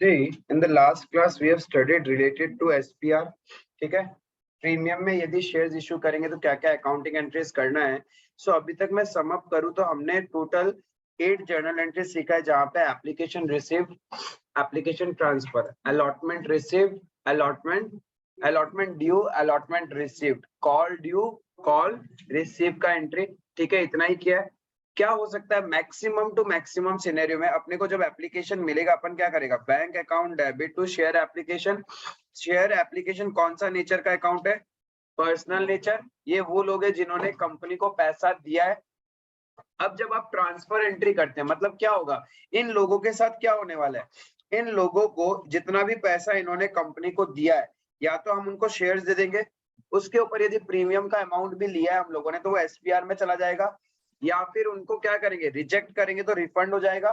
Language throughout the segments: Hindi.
See, in the last class we have studied related to SPR. ठीक है, प्रीमियम में यदि शेयर्स इशू करेंगे तो क्या क्या अकाउंटिंग एंट्रीज करना है. सो अभी तक मैं सम अप करूं तो हमने टोटल 8 जर्नल एंट्रीज सीखा है, जहां पे application received, application transfer, allotment received, allotment due, allotment received, call due, call receive का एंट्री. ठीक है, इतना ही किया है. क्या हो सकता है मैक्सिमम टू मैक्सिमम सिनेरियो में अपने को जब एप्लीकेशन मिलेगा अपन क्या करेगा, bank account debit to share application. Share application कौन सा नेचर का अकाउंट है, पर्सनल नेचर. ये वो लोग हैं जिन्होंने कंपनी को पैसा दिया है. अब जब आप ट्रांसफर एंट्री करते हैं मतलब क्या होगा, इन लोगों के साथ क्या होने वाला है, इन लोगों को जितना भी पैसा इन्होंने कंपनी को दिया है या तो हम उनको शेयर्स दे देंगे, उसके ऊपर यदि प्रीमियम का अमाउंट भी लिया है हम लोगों ने तो वो एसपीआर में चला जाएगा, या फिर उनको क्या करेंगे, रिजेक्ट करेंगे तो रिफंड हो जाएगा.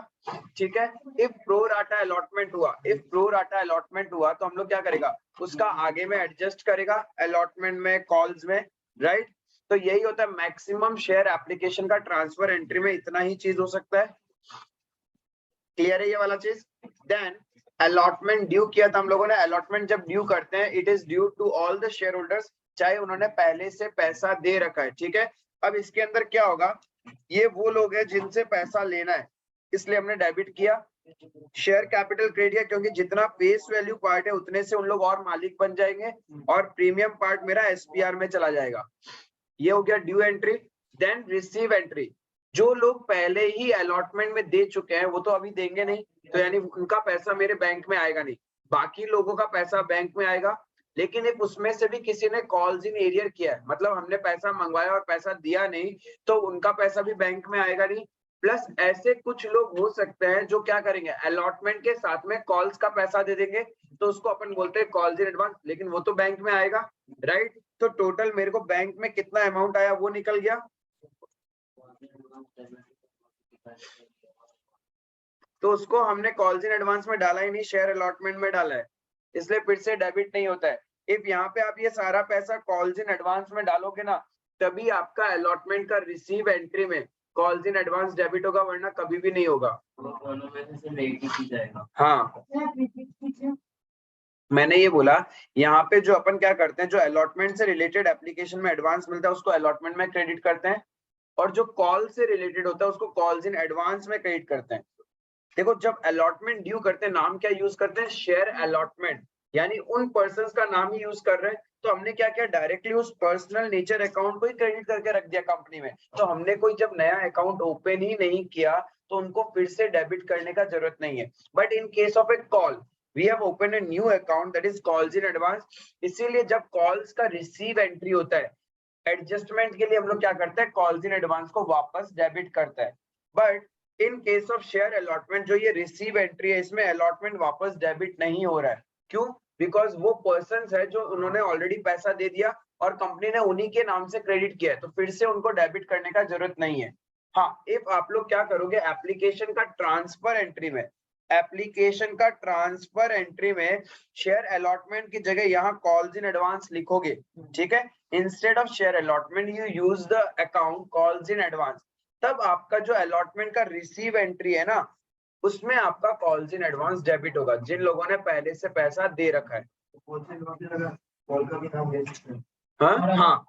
ठीक है, इफ प्रो राटा अलॉटमेंट हुआ, इफ प्रो राटा अलॉटमेंट हुआ तो हम लोग क्या करेगा, उसका आगे में एडजस्ट करेगा अलॉटमेंट में, कॉल्स में, राइट. तो यही होता है मैक्सिमम शेयर एप्लीकेशन का ट्रांसफर एंट्री में, इतना ही चीज हो सकता है. क्लियर है ये वाला चीज. देन अलॉटमेंट ड्यू किया था हम लोगों ने. अलॉटमेंट जब ड्यू करते हैं it is due to all the share holders, चाहे उन्होंने पहले से पैसा दे रखा है. ठीक है, अब इसके अंदर क्या होगा, ये वो लोग हैं जिनसे पैसा लेना है, इसलिए हमने डेबिट किया. शेयर कैपिटल क्रेडिट किया क्योंकि जितना फेस वैल्यू पार्ट है उतने से उन लोग और मालिक बन जाएंगे, और प्रीमियम पार्ट मेरा एसपीआर में चला जाएगा. ये हो गया due entry. Then receive entry, जो लोग पहले ही अलॉटमेंट में दे चुके हैं वो तो अभी देंगे नहीं, तो यानी उनका पैसा मेरे बैंक में आएगा नहीं. बाकी लोगों का पैसा बैंक में आएगा. लेकिन एक उसमें से भी किसी ने कॉल्स इन एरियर किया है, मतलब हमने पैसा मंगवाया और पैसा दिया नहीं, तो उनका पैसा भी बैंक में आएगा नहीं. प्लस ऐसे कुछ लोग हो सकते हैं जो क्या करेंगे, अलॉटमेंट के साथ में कॉल्स का पैसा दे देंगे, तो उसको अपन बोलते हैं कॉल्स इन एडवांस, लेकिन वो तो बैंक में आएगा, राइट. तो टोटल मेरे को बैंक में कितना अमाउंट आया वो निकल गया. तो उसको हमने कॉल्स इन एडवांस में डाला ही नहीं, शेयर अलॉटमेंट में डाला है, इसलिए फिर से डेबिट नहीं होता है. इफ यहाँ पे आप ये सारा पैसा कॉल्स इन एडवांस में डालोगे ना, तभी आपका अलॉटमेंट का रिसीव एंट्री में कॉल्स इन एडवांस डेबिट होगा, वरना कभी भी नहीं होगा. हाँ, मैंने ये बोला यहाँ पे जो अपन क्या करते हैं, जो अलॉटमेंट से रिलेटेड एप्लीकेशन में एडवांस मिलता है उसको अलॉटमेंट में क्रेडिट करते हैं, और जो कॉल से रिलेटेड होता है उसको कॉल्स इन एडवांस में क्रेडिट करते हैं. देखो जब अलॉटमेंट ड्यू करते हैं नाम क्या यूज करते हैं, शेयर अलॉटमेंट, यानी उन पर्संस का नाम ही यूज कर रहे हैं. तो हमने क्या किया, डायरेक्टली उस पर्सनल नेचर अकाउंट को ही क्रेडिट करके रख दिया कंपनी में. तो हमने कोई जब नया अकाउंट ओपन ही नहीं किया तो उनको फिर से डेबिट करने का जरूरत नहीं है. But in case of a call we have open a new account that is calls in advance. इसीलिए जब कॉल्स का रिसीव एंट्री होता है, एडजस्टमेंट के लिए हम लोग क्या करते हैं, कॉल्स इन एडवांस को वापस डेबिट करता है. But in case of share allotment जो ये रिसीव एंट्री है, इसमें अलॉटमेंट वापस डेबिट नहीं हो रहा है. क्यों? बिकॉज वो पर्सन है जो उन्होंने ऑलरेडी पैसा दे दिया और कंपनी ने उन्हीं के नाम से क्रेडिट किया है, तो फिर से उनको डेबिट करने का जरूरत नहीं है. हाँ, इफ आप लोग क्या करोगे, एप्लीकेशन का ट्रांसफर एंट्री में, एप्लीकेशन का ट्रांसफर एंट्री में शेयर अलॉटमेंट की जगह यहाँ कॉल्स इन एडवांस लिखोगे. ठीक है, instead of share allotment you use the account calls in advance. तब आपका जो अलॉटमेंट का रिसीव एंट्री है ना, उसमें आपका कॉल्स इन एडवांस डेबिट होगा, जिन लोगों ने पहले से पैसा दे रखा है. हाँ हाँ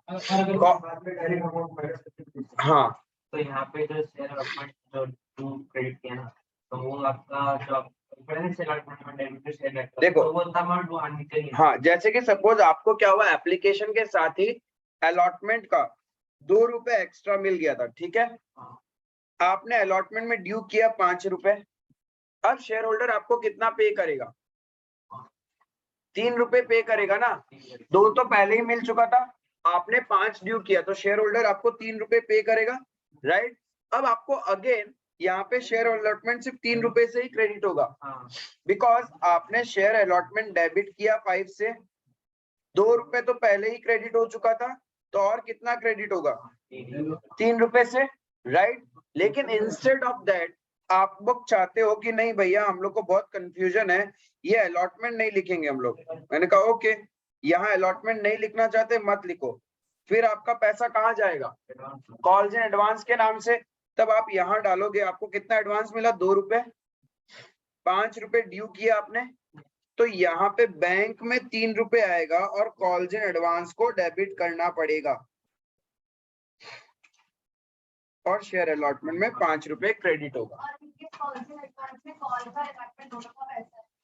हाँ, तो यहाँ पे जो शेयर अलॉटमेंट जो क्रेडिट किया ना, तो वो आपका जो देखो तो वो अमाउंट वो आनी चाहिए. हाँ, जैसे कि सपोज आपको क्या हुआ, एप्लीकेशन के साथ ही अलॉटमेंट का 2 रुपए एक्स्ट्रा मिल गया था. ठीक है, आपने अलॉटमेंट में ड्यू किया 5 रुपए. अब शेयर होल्डर आपको कितना पे करेगा, 3 रुपए पे करेगा ना. 2 तो पहले ही मिल चुका था, आपने 5 ड्यू किया, तो शेयर होल्डर आपको 3 रुपए पे करेगा, राइट. अब आपको अगेन यहाँ पे शेयर अलॉटमेंट सिर्फ 3 रुपए से ही क्रेडिट होगा, बिकॉज आपने शेयर अलॉटमेंट डेबिट किया 5 से, 2 रुपए तो पहले ही क्रेडिट हो चुका था, तो और कितना क्रेडिट होगा, 3 रुपए से, राइट. लेकिन इंस्टेड ऑफ दैट आप लोग चाहते हो कि नहीं भैया हम लोग को बहुत कंफ्यूजन है, ये अलॉटमेंट नहीं लिखेंगे हम लोग. मैंने कहा ओके, यहाँ अलॉटमेंट नहीं लिखना चाहते मत लिखो. फिर आपका पैसा कहाँ जाएगा, कॉल्स इन एडवांस के नाम से. तब आप यहाँ डालोगे, आपको कितना एडवांस मिला, 2 रुपए. 5 रुपए ड्यू किया आपने, तो यहाँ पे बैंक में 3 रुपए आएगा और कॉल्स इन एडवांस को डेबिट करना पड़ेगा और शेयर अलॉटमेंट में 5 रुपए क्रेडिट होगा।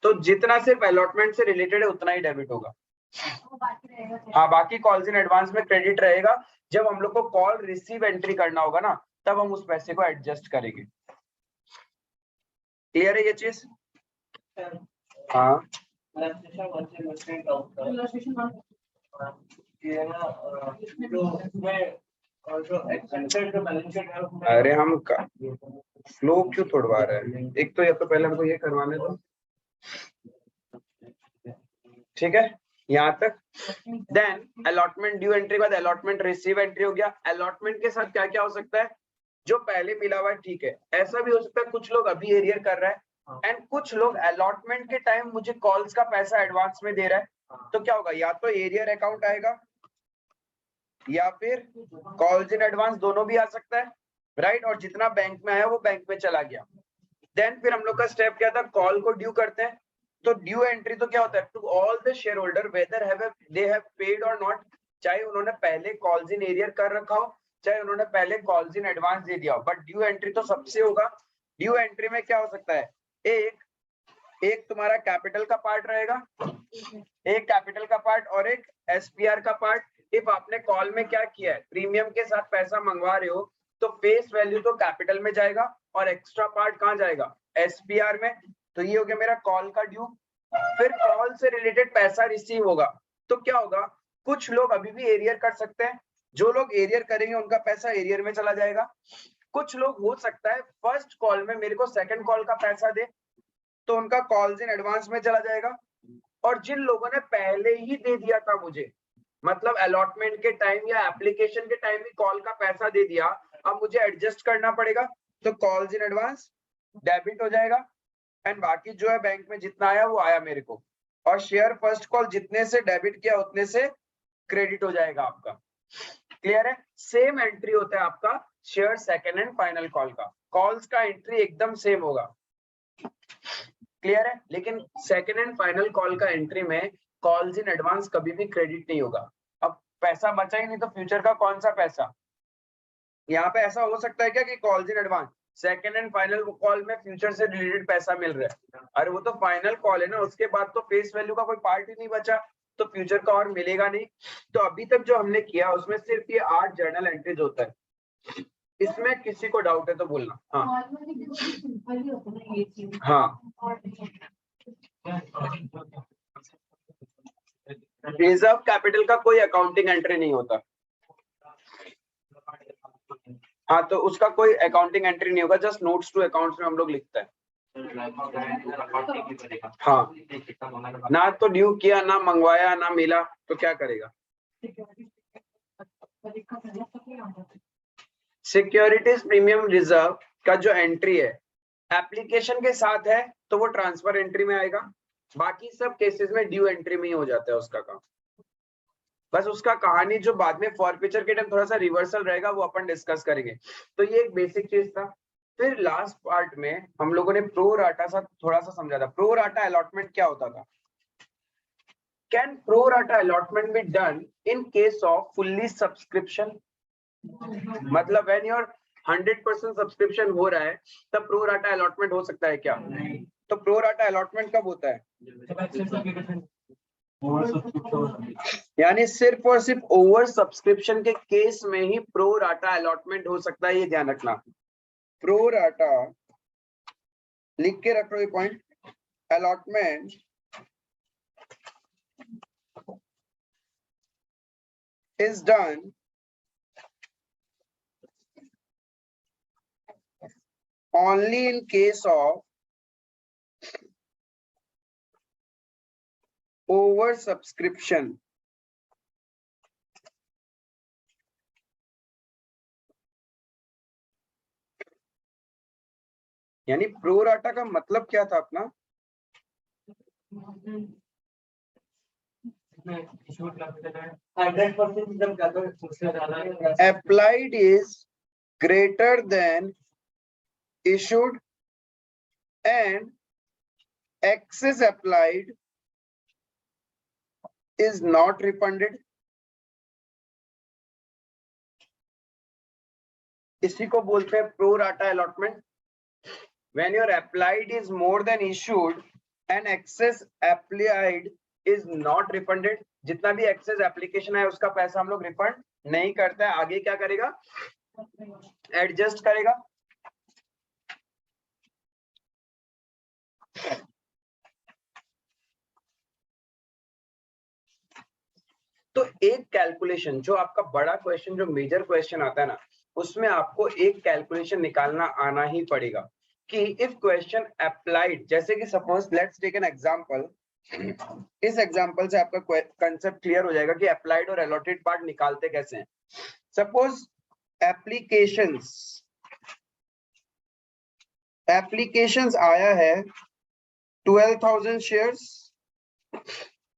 तो जितना सिर्फ अलॉटमेंट से रिलेटेड है उतना ही डेबिट होगा। हाँ, बाकी कॉल्स इन एडवांस में क्रेडिट रहेगा। जब हम लोग को कॉल रिसीव एंट्री करना होगा ना, तब हम उस पैसे को एडजस्ट करेंगे। क्लियर है ये चीज? हाँ, अरे हम फ्लो क्यों तोड़वा रहे हैं? एक तो या तो पहले हमको ये करवाने दो, ठीक है, यहाँ तक। देन अलॉटमेंट ड्यू एंट्री के बाद अलॉटमेंट रिसीव एंट्री हो गया। अलॉटमेंट के साथ क्या क्या हो सकता है? जो पहले मिला हुआ है, ठीक है, ऐसा भी हो सकता है कुछ लोग अभी एरियर कर रहा है एंड कुछ लोग अलॉटमेंट के टाइम मुझे कॉल्स का पैसा एडवांस में दे रहा है, तो क्या होगा? या तो एरियर अकाउंट आएगा या फिर कॉल्स इन एडवांस, दोनों भी आ सकता है, राइट। और जितना बैंक में आया वो बैंक में चला गया। देन फिर हम लोग का स्टेप क्या था? कॉल को ड्यू करते हैं। तो ड्यू एंट्री तो क्या होता है? To all the share holder whether they have paid or not, चाहे उन्होंने पहले कॉल्स इन एरियर कर रखा हो, चाहे उन्होंने पहले कॉल्स इन एडवांस दे दिया हो, बट ड्यू एंट्री तो सबसे होगा। ड्यू एंट्री में क्या हो सकता है? एक तुम्हारा कैपिटल का पार्ट रहेगा, एक कैपिटल का पार्ट और एक एसपीआर का पार्ट। इफ आपने कॉल में क्या किया है, प्रीमियम के साथ पैसा मंगवा रहे हो, तो फेस वैल्यू तो कैपिटल में जाएगा और एक्स्ट्रा पार्ट कहाँ जाएगा? एसपीआर में। तो ये हो गया मेरा कॉल का ड्यू। फिर कॉल से रिलेटेड पैसा रिसीव होगा, तो क्या होगा? कुछ लोग अभी भी एरियर कर सकते हैं, जो लोग एरियर करेंगे उनका पैसा एरियर में चला जाएगा। कुछ लोग हो सकता है फर्स्ट कॉल में मेरे को सेकंड कॉल का पैसा दे, तो उनका कॉल्स इन एडवांस में चला जाएगा। और जिन लोगों ने पहले ही दे दिया था मुझे, मतलब अलॉटमेंट के टाइम या एप्लीकेशन के टाइम ही कॉल का पैसा दे दिया, अब मुझे एडजस्ट करना पड़ेगा, तो कॉल्स इन एडवांस डेबिट हो जाएगा एंड बाकी जो है बैंक में जितना आया वो आया मेरे को। और शेयर फर्स्ट कॉल जितने से डेबिट किया उतने से क्रेडिट हो जाएगा आपका। क्लियर है? सेम एंट्री होता है आपका share second and final call का। कॉल्स का एंट्री एकदम सेम होगा, क्लियर है? लेकिन सेकंड एंड फाइनल कॉल का एंट्री में कॉल्स इन एडवांस कभी भी क्रेडिट नहीं होगा। अब पैसा बचा ही नहीं तो फ्यूचर का कौन सा पैसा? यहाँ पे ऐसा हो सकता है क्या कि calls in advance second and final call में फ्यूचर से रिलेटेड पैसा मिल रहा है? अरे वो तो फाइनल कॉल है ना, उसके बाद तो फेस वैल्यू का कोई पार्ट ही नहीं बचा, तो फ्यूचर का और मिलेगा नहीं। तो अभी तक जो हमने किया उसमें सिर्फ ये 8 जर्नल एंट्रीज होता है। इसमें किसी को डाउट है तो बोलना। हाँ हाँ, रिजर्व कैपिटल का कोई अकाउंटिंग एंट्री नहीं होता। हाँ, तो उसका कोई अकाउंटिंग एंट्री नहीं होगा, जस्ट नोट्स टू अकाउंट्स में हम लोग लिखते हैं। हाँ, ना तो ड्यू किया, ना मंगवाया, ना मिला, तो क्या करेगा? सिक्योरिटीज प्रीमियम रिजर्व का जो एंट्री है एप्लीकेशन के साथ है तो वो ट्रांसफर एंट्री में आएगा, बाकी सब केसेस में ड्यू एंट्री में ही हो जाता है उसका काम। बस उसका कहानी जो बाद में फॉरफीचर के टाइम थोड़ा सा रिवर्सल रहेगा वो अपन डिस्कस करेंगे। तो ये एक बेसिक चीज था। फिर लास्ट पार्ट में हम लोगों ने प्रो राटा सा थोड़ा सा समझा था। प्रो राटा अलॉटमेंट क्या होता था? Can pro rata allotment be done in case off fully subscription? मतलब व्हेन योर 100% सब्सक्रिप्शन हो रहा है तब प्रो राटा अलॉटमेंट हो सकता है क्या? तो प्रो राटा अलॉटमेंट कब होता है? यानी सिर्फ और सिर्फ ओवर सब्सक्रिप्शन के केस में ही प्रो राटा अलॉटमेंट हो सकता है, ये ध्यान रखना। प्रो राटा लिख के रखो ये point. Allotment is done only in case of over subscription. यानी प्रो राटा का मतलब क्या था अपना? Applied is greater than issued and excess applied is not refunded. इसी को बोलते हैं pro rata allotment. When your applied is more than issued and excess applied is not refunded, जितना भी excess application है उसका पैसा हम लोग refund नहीं करते हैं. आगे क्या करेगा? Adjust करेगा. तो एक कैलकुलेशन जो आपका बड़ा क्वेश्चन, जो मेजर क्वेश्चन आता है ना, उसमें आपको एक कैलकुलेशन निकालना आना ही पड़ेगा कि इफ क्वेश्चन अप्लाइड, जैसे कि suppose let's take an example. इस एग्जांपल से आपका कंसेप्ट क्लियर हो जाएगा कि अप्लाइड और अलॉटेड पार्ट निकालते कैसे हैं. सपोज एप्लीकेशंस आया है 12,000 शेयर्स,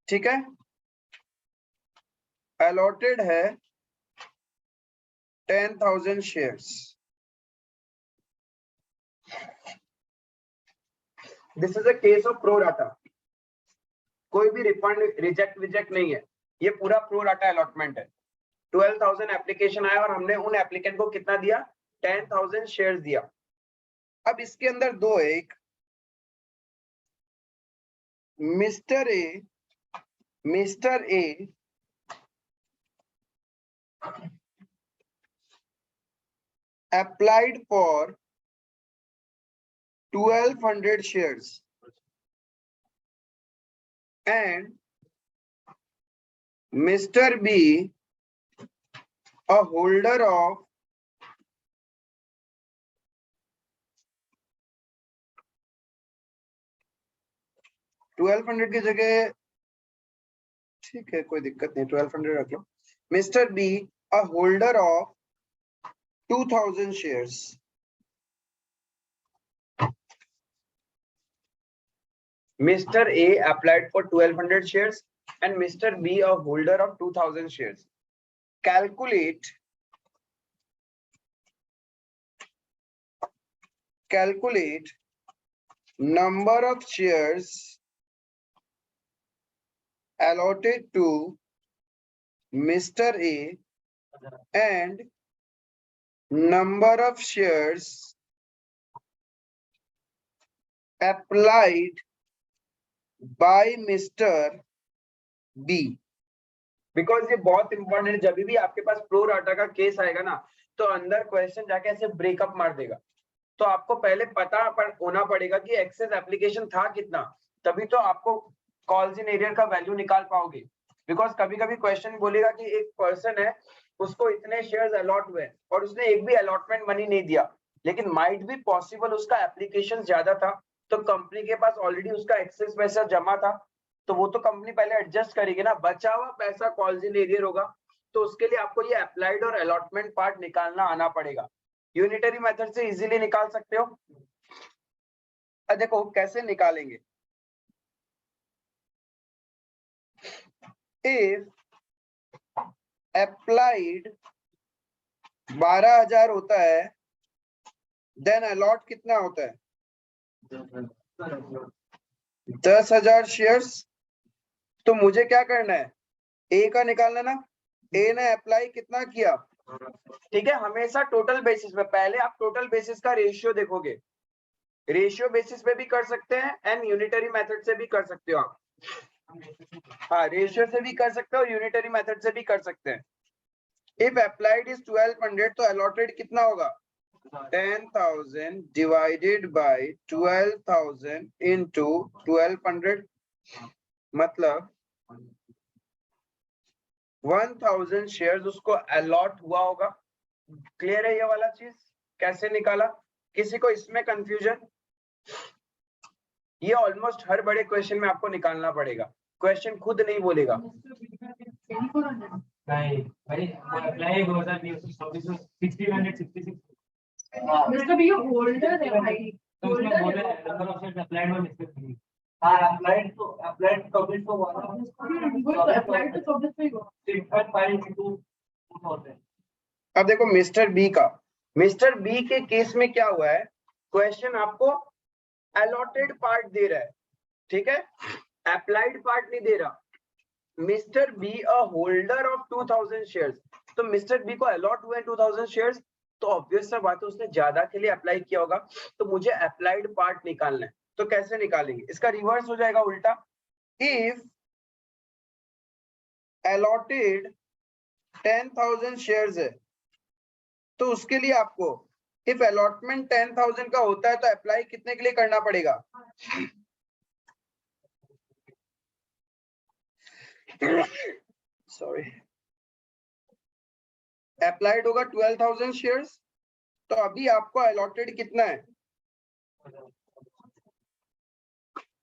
ठीक है. अलॉटेड है 10,000 shares. This is a case of pro rata. कोई भी रिफंड रिजेक्ट नहीं है, ये पूरा प्रो राटा अलॉटमेंट है. 12,000 एप्लीकेशन आया और हमने उन एप्लीकेंट को कितना दिया? 10,000 शेयर्स दिया. अब इसके अंदर दो है, एक mister A applied for 1,200 shares and Mr. B, a holder of 1,200 की जगह, ठीक है कोई दिक्कत नहीं, 1,200 रख लो. Mr. B, a holder of 2,000 shares. Mr. A applied for 1,200 shares and Mr. B a holder of 2,000 shares. Calculate number of shares allotted to Mr. A and number of shares applied by Mr. B. Because ये बहुत इंपॉर्टेंट है. जब भी आपके पास प्रो राटा का केस आएगा ना, तो अंदर क्वेश्चन जाके ऐसे ब्रेकअप मार देगा. तो आपको पहले पता होना पड़ेगा कि एक्सेस एप्लीकेशन था कितना, तभी तो आपको कॉल्स इन एरियर का वैल्यू निकाल पाओगे. बिकॉज कभी कभी क्वेश्चन बोलेगा कि एक पर्सन है, उसको इतने शेयर्स अलॉट हुए और उसने एक भी अलॉटमेंट मनी नहीं दिया, लेकिन माइट भी पॉसिबल उसका एप्लीकेशन ज्यादा था, तो कंपनी के पास ऑलरेडी उसका एक्सेस पैसा जमा था, तो वो तो कंपनी पहले एडजस्ट करेगी ना. बचा हुआ पैसा कॉल्स इन एरियर होगा, तो उसके लिए आपको ये अप्लाइड और अलॉटमेंट पार्ट निकालना आना पड़ेगा. यूनिटरी मेथड से इजीली निकाल सकते हो. देखो कैसे निकालेंगे. इफ अप्लाइड 12,000 होता है, देन अलॉट कितना होता है? 10,000 शेयर्स. तो मुझे क्या करना है? ए का निकालना ना. ए ने अप्लाई कितना किया, ठीक है. हमेशा टोटल बेसिस पे, पहले आप टोटल बेसिस का रेशियो देखोगे. रेशियो बेसिस पे भी कर सकते हैं एंड यूनिटरी मेथड से भी कर सकते हो आप. हाँ, रेशियो से भी कर सकते हो, यूनिटरी मेथड से भी कर सकते हैं. इफ अप्लाइड इज 1,200, तो अलॉटेड कितना होगा? 10,000 डिवाइडेड बाय 12,000 इनटू 1,200, मतलब 1,000 शेयर्स उसको अलॉट हुआ होगा. क्लियर है ये वाला चीज? कैसे निकाला? किसी को इसमें कंफ्यूजन? ये ऑलमोस्ट हर बड़े क्वेश्चन में आपको निकालना पड़ेगा. क्वेश्चन खुद नहीं बोलेगा. नहीं भाई, अप्लाई होता नहीं, 1,666. Mr. B, holder है भाई. तो उसमें बोला है नंबर ऑफ शेयर्स अप्लाइड और Mr. B. हाँ, अप्लाइड तो पब्लिश तो हुआ था. Applied to publish पे हुआ. 6.5 into 2,000. अब देखो मिस्टर बी का, मिस्टर बी के केस में क्या हुआ है? क्वेश्चन आपको अलॉटेड पार्ट दे रहा है, ठीक है, अप्लाइड पार्ट नहीं दे रहा। Mister be a holder of 2000 shares, तो मिस्टर बी को अलॉट हुए 2000 शेयर्स, तो ऑब्वियस सा बात है उसने ज्यादा के लिए अप्लाई किया होगा, तो मुझे अप्लाइड पार्ट निकालना है। तो कैसे निकालेंगे, इसका रिवर्स हो जाएगा उल्टा। इफ अलॉटेड 10,000 शेयर्स है, तो उसके लिए आपको इफ अलॉटमेंट 10,000 का होता है तो अप्लाई कितने के लिए करना पड़ेगा? सॉरी, अप्लाइड होगा 12,000 शेयर्स, तो अभी आपको अलॉटेड कितना है?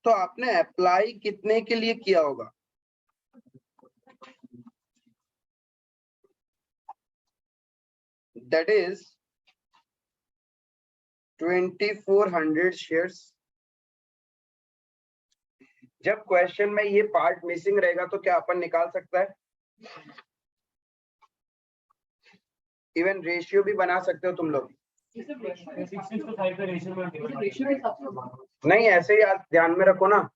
तो आपने अप्लाई कितने के लिए किया होगा? That is 2400 shares. जब क्वेश्चन में ये पार्ट मिसिंग रहेगा तो क्या अपन निकाल सकता है? इवन रेशियो भी बना सकते हो तुम लोग। 6:5 का रेशियो में रेशियो के हिसाब से नहीं, ऐसे ही आप ध्यान में रखो ना।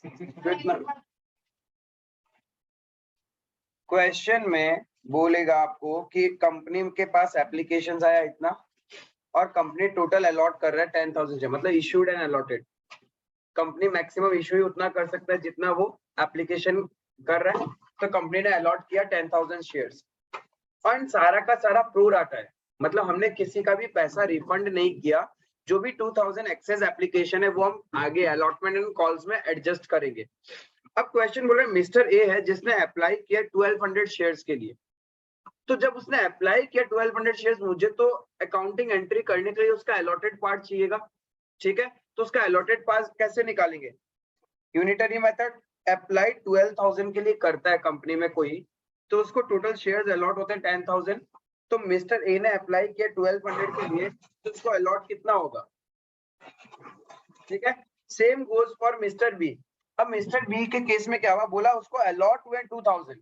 6:6 क्वेश्चन में बोलेगा आपको कि कंपनी के पास एप्लीकेशंस आया इतना और कंपनी टोटल अलॉट कर रहा है 10,000 शेयर, मतलब issued and allotted. Company maximum issue ही उतना कर सकता है जितना वो एप्लीकेशन कर रहा है, तो कंपनी ने अलॉट किया 10,000 शेयर्स। फंड सारा का सारा प्रो राटा है, मतलब हमने किसी का भी पैसा रिफंड नहीं किया। जो भी 2000 एक्सेस एप्लीकेशन है वो हम आगे अलॉटमेंट एंड कॉल्स में एडजस्ट करेंगे। अब क्वेश्चन बोल रहे मिस्टर ए है जिसने अप्लाई किया 1200 शेयर्स के लिए, तो जब उसने अप्लाई किया 1200 शेयर्स, मुझे तो अकाउंटिंग एंट्री करने के लिए उसका अलॉटेड पार्ट चाहिएगा, ठीक है। तो उसका अलॉटेड पार्ट कैसे निकालेंगे? Unitary method. अप्लाइड 12,000 के लिए करता है कंपनी में कोई, तो उसको टोटल शेयर्स अलॉट होते हैं 10,000, तो मिस्टर ए ने अप्लाई किया 1200 के लिए, तो उसको अलॉट कितना होगा? ठीक है, same goes for mister B. अब मिस्टर बी के केस में क्या हुआ, बोला उसको अलॉट हुए 2000,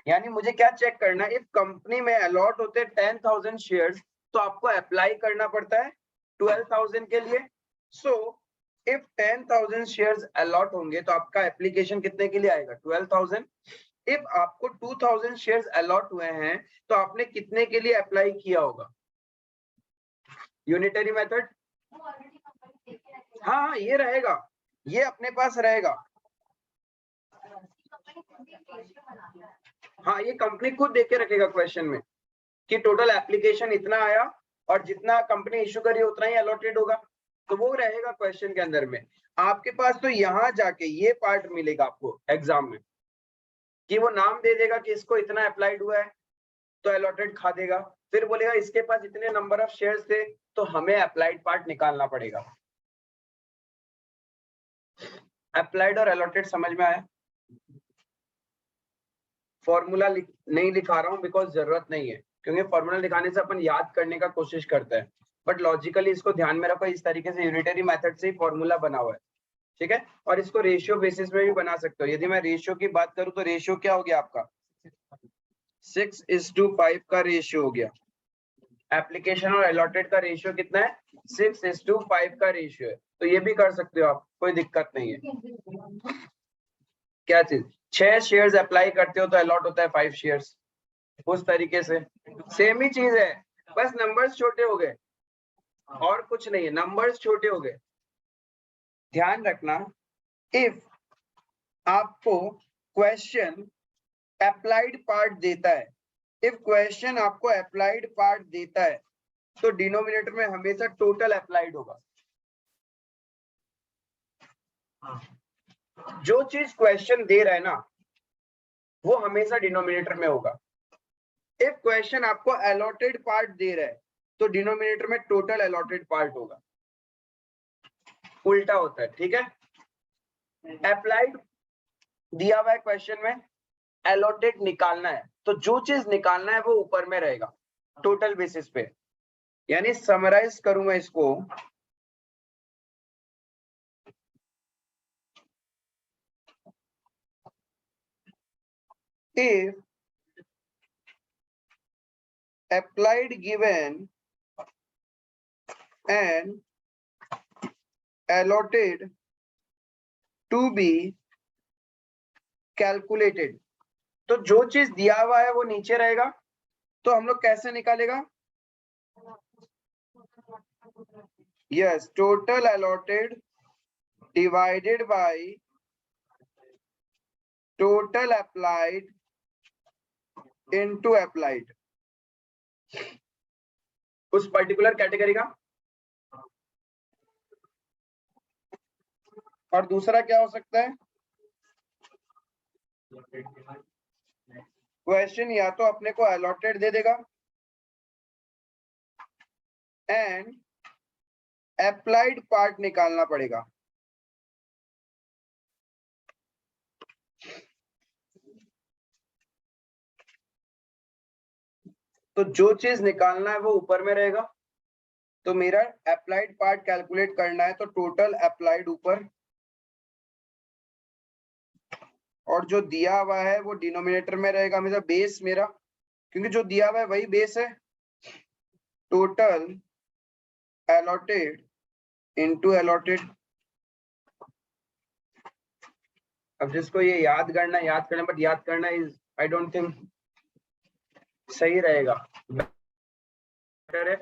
यानी मुझे क्या चेक करना है, इफ कंपनी में अलॉट होते हैं 10,000 शेयर्स, तो आपको अप्लाई करना पड़ता है 12,000 के लिए। सो इफ 10,000 शेयर्स अलॉट होंगे तो आपका एप्लीकेशन कितने के लिए आएगा? 12,000। इफ आपको 2,000 शेयर्स अलॉट हुए हैं तो आपने कितने के लिए अप्लाई किया होगा? Unitary method. हाँ, ये रहेगा, ये अपने पास रहेगा। हाँ, ये कंपनी खुद देख के रखेगा क्वेश्चन में कि टोटल एप्लीकेशन इतना आया और जितना कंपनी इशू करी उतना ही अलॉटेड होगा, तो वो रहेगा क्वेश्चन के अंदर में। आपके पास तो यहाँ जाके ये पार्ट मिलेगा आपको एग्जाम में कि वो नाम दे देगा कि इसको इतना अप्लाइड हुआ है तो अलॉटेड खा देगा, फिर बोलेगा इसके पास इतने नंबर ऑफ शेयर्स थे तो हमें अप्लाइड पार्ट निकालना पड़ेगा। अप्लाइड और अलॉटेड समझ में आया? फॉर्मूला नहीं लिखा रहा हूँ बिकॉज जरूरत नहीं है, क्योंकि फॉर्मूला लिखाने से अपन याद करने का कोशिश करते हैं, बट लॉजिकली इसको ध्यान में रखो, इस तरीके से यूनिटरी मेथड से ही फॉर्मूला बना हुआ है, ठीक है। और इसको रेशियो बेसिस में भी बना सकते हो। यदि मैं रेशियो की बात करूं तो रेशियो क्या हो गया आपका? 6:5 का रेशियो हो गया। एप्लीकेशन और अलॉटेड का रेशियो कितना है? 6:5 का रेशियो है, तो ये भी कर सकते हो आप, कोई दिक्कत नहीं है। क्या चीज? 6 शेयर्स अप्लाई करते हो तो अलॉट होता है 5 शेयर्स, उस तरीके से सेम ही चीज है, बस नंबर्स छोटे हो गए और कुछ नहीं है, नंबर्स छोटे हो गए। ध्यान रखना, इफ आपको क्वेश्चन अप्लाइड पार्ट देता है, इफ क्वेश्चन आपको अप्लाइड पार्ट देता है तो डिनोमिनेटर में हमेशा टोटल अप्लाइड होगा। जो चीज क्वेश्चन दे रहा है ना वो हमेशा डिनोमिनेटर में होगा। इफ क्वेश्चन आपको अलॉटेड पार्ट दे रहा है तो डिनोमिनेटर में टोटल अलॉटेड पार्ट होगा, उल्टा होता है, ठीक है। अप्लाइड दिया हुआ है क्वेश्चन में, अलॉटेड निकालना है, तो जो चीज निकालना है वो ऊपर में रहेगा टोटल बेसिस पे। यानी समराइज करूं मैं इसको, if applied given and allotted to be calculated. तो जो चीज दिया हुआ है वो नीचे रहेगा, तो हम लोग कैसे निकालेगा? Yes, total allotted divided by total applied into applied, उस पर्टिकुलर कैटेगरी का। और दूसरा क्या हो सकता है? क्वेश्चन या तो अपने को अलॉटेड दे देगा एंड अप्लाइड पार्ट निकालना पड़ेगा। तो जो चीज निकालना है वो ऊपर में रहेगा, तो मेरा अप्लाइड पार्ट कैलकुलेट करना है, तो टोटल अप्लाइड ऊपर, और जो दिया हुआ है वो डिनोमिनेटर में रहेगा, मेरा बेस मेरा, क्योंकि जो दिया हुआ है वही बेस है। Total allotted into allotted. अब जिसको ये याद करना बट याद करना इज आई डोंट थिंक सही रहेगा। बेटर है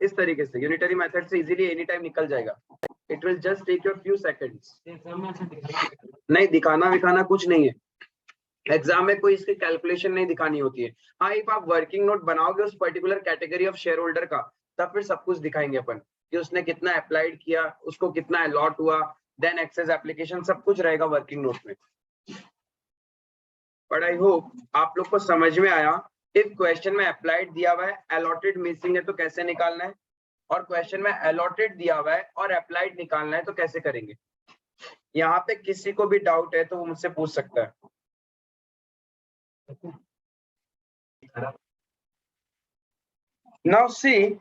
इस तरीके से, यूनिटरी मेथड से इजीली एनी टाइम निकल जाएगा। It will just take your few seconds. नहीं दिखाना कुछ नहीं है, एग्जाम में कोई इसकी कैलकुलेशन नहीं दिखानी होती है। हाँ, इफ आप वर्किंग नोट बनाओगे उस particular category of share holder का, तब फिर सब कुछ दिखाएंगे अपन कि उसने कितना अप्लाइड किया, उसको कितना अलॉट हुआ, देन एक्सेस एप्लीकेशन, सब कुछ रहेगा वर्किंग नोट में। बट आई होप आप लोग को समझ में आया। इफ क्वेश्चन में अप्लाइड दिया हुआ है, अलॉटेड मिसिंग है तो कैसे निकालना है, और क्वेश्चन में अलॉटेड दिया हुआ है और अप्लाइड निकालना है तो कैसे करेंगे। यहाँ पे किसी को भी डाउट है तो वो मुझसे पूछ सकता है। Now see,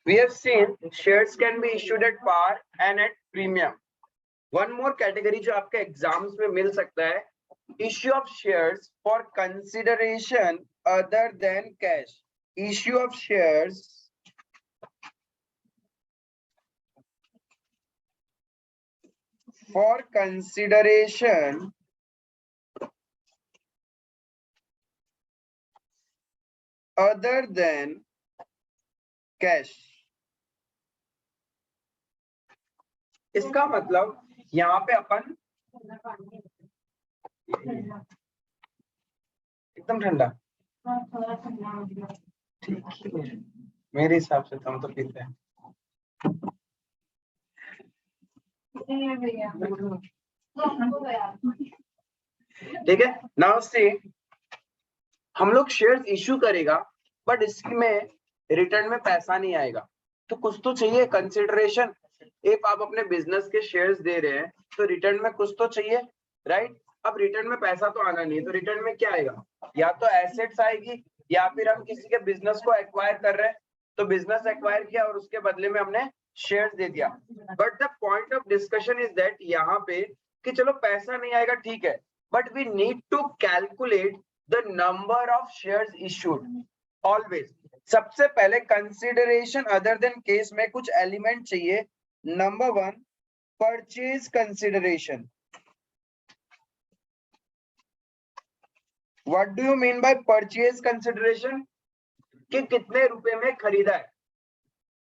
we have seen shares can be issued at par and at premium. One more category जो आपके एग्जाम्स में मिल सकता है, issue of shares for consideration other than cash. Issue of shares for consideration other than cash. इसका मतलब यहाँ पे अपन एकदम ठंडा, ठीक है मेरे हिसाब से हम तो पीते हैं। ठीक है, नाउ सी, हम लोग शेयर्स इश्यू करेगा बट इसमें रिटर्न में पैसा नहीं आएगा, तो कुछ तो चाहिए कंसिडरेशन। इफ आप अपने बिजनेस के शेयर्स दे रहे हैं तो रिटर्न में कुछ तो चाहिए, राइट। अब रिटर्न में पैसा तो आना नहीं है, तो रिटर्न में क्या आएगा? या तो एसेट्स आएगी, या फिर हम किसी के बिजनेस को एक्वायर कर रहे हैं, तो बिजनेस एक्वायर किया और उसके बदले में हमने शेयर्स दे दिया। But the point of discussion is that यहाँ पे कि चलो पैसा नहीं आएगा ठीक है, but we need to calculate the number of shares issued always. सबसे पहले कंसिडरेशन अदर देन केस में कुछ एलिमेंट चाहिए। Number 1, purchase consideration. What do you mean by purchase consideration? कि कितने रुपए में खरीदा है,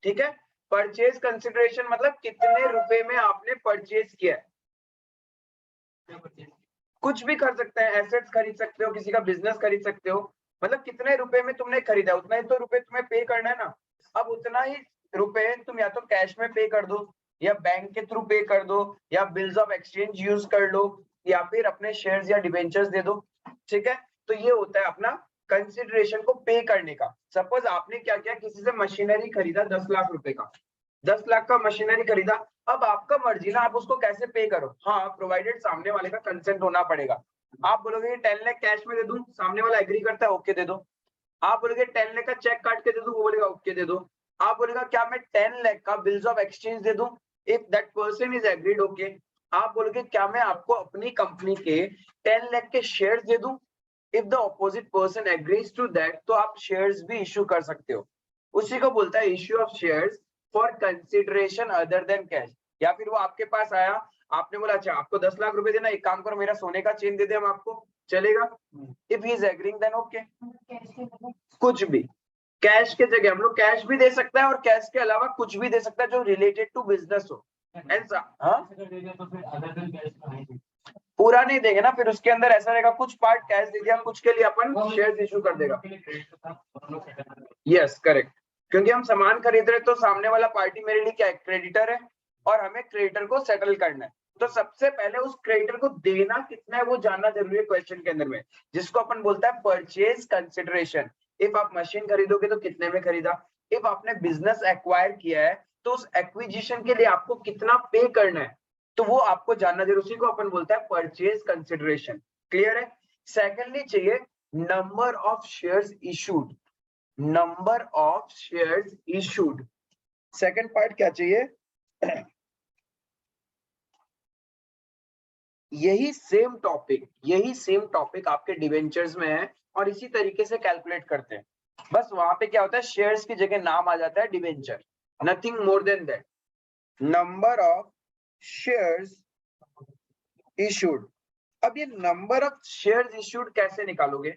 ठीक है। परचेज कंसिडरेशन मतलब कितने रुपए में आपने परचेज किया है। कुछ भी कर सकते हैं, एसेट्स खरीद सकते हो, किसी का बिजनेस खरीद सकते हो, मतलब कितने रुपए में तुमने खरीदा उतना ही तो रुपए तुम्हें पे करना है ना। अब उतना ही रुपए तुम या तो कैश में पे कर दो, या बैंक के थ्रू पे कर दो, या बिल्स ऑफ एक्सचेंज यूज कर लो, या फिर अपने शेयर्स या डिबेंचर्स दे दो, ठीक है। तो ये होता है अपना कंसिडरेशन को पे करने का। सपोज आपने क्या किया, किसी से मशीनरी खरीदा 10 लाख रुपए का, 10 लाख का मशीनरी खरीदा। अब आपका मर्जी ना, आप उसको कैसे पे करो। हाँ, प्रोवाइडेड सामने वाले का कंसेंट होना पड़ेगा। आप बोलोगे 10 लाख कैश में दे दूं, सामने वाला एग्री करता है, ओके दे दो। आप बोलोगे 10 लाख का चेक काट के दे दूं, वो बोलेगा ओके दे दो। आप बोलेगा क्या मैं 10 लाख का बिल्स ऑफ एक्सचेंज दे दूं, if that person is agreed, okay. आप बोलोगे क्या मैं आपको अपनी कंपनी के 10 लाख के शेयर्स दे दूं, if the opposite person agrees to that, तो आप शेयर्स भी इश्यू कर सकते हो। उसी को बोलता है issue of shares for consideration other than cash. या फिर वो आपके पास आया, आपने बोला अच्छा आपको 10 लाख रुपए देना, एक काम करो मेरा सोने का चेन दे दे हम आपको, चलेगा? If he is agreeing then okay. कुछ भी कैश के जगह हम लोग कैश भी दे सकता है और कैश के अलावा कुछ भी दे सकता है जो रिलेटेड टू बिजनेस हो। पूरा नहीं देंगे ना, फिर उसके अंदर ऐसा रहेगा कुछ पार्ट कैश दे दिया, कुछ के लिए अपन शेयर्स इशू कर देगा। यस करेक्ट, क्योंकि हम सामान खरीद रहे तो सामने वाला पार्टी मेरे लिए क्या है, क्रेडिटर है, और हमें क्रेडिटर को सेटल करना है। तो सबसे पहले उस क्रेडिटर को देना कितना है वो जानना जरूरी है क्वेश्चन के अंदर में, जिसको अपन बोलता है परचेज कंसिडरेशन। इफ आप मशीन खरीदोगे तो कितने में खरीदा, इफ आपने बिजनेस एक्वायर किया है तो उस एक्विजिशन के लिए आपको कितना पे करना है, तो वो आपको जानना जरूरी, उसी को अपन बोलता है परचेज कंसिडरेशन। क्लियर है? सेकेंडली चाहिए number of shares issued, number of shares issued. Second part क्या चाहिए, यही सेम टॉपिक आपके डिवेंचर्स में है और इसी तरीके से कैलकुलेट करते हैं। बस वहां पे क्या होता है, शेयर्स की जगह नाम आ जाता है debenture, nothing more than that. Number of shares issued. अब ये नंबर ऑफ शेयर्स इशूड कैसे निकालोगे?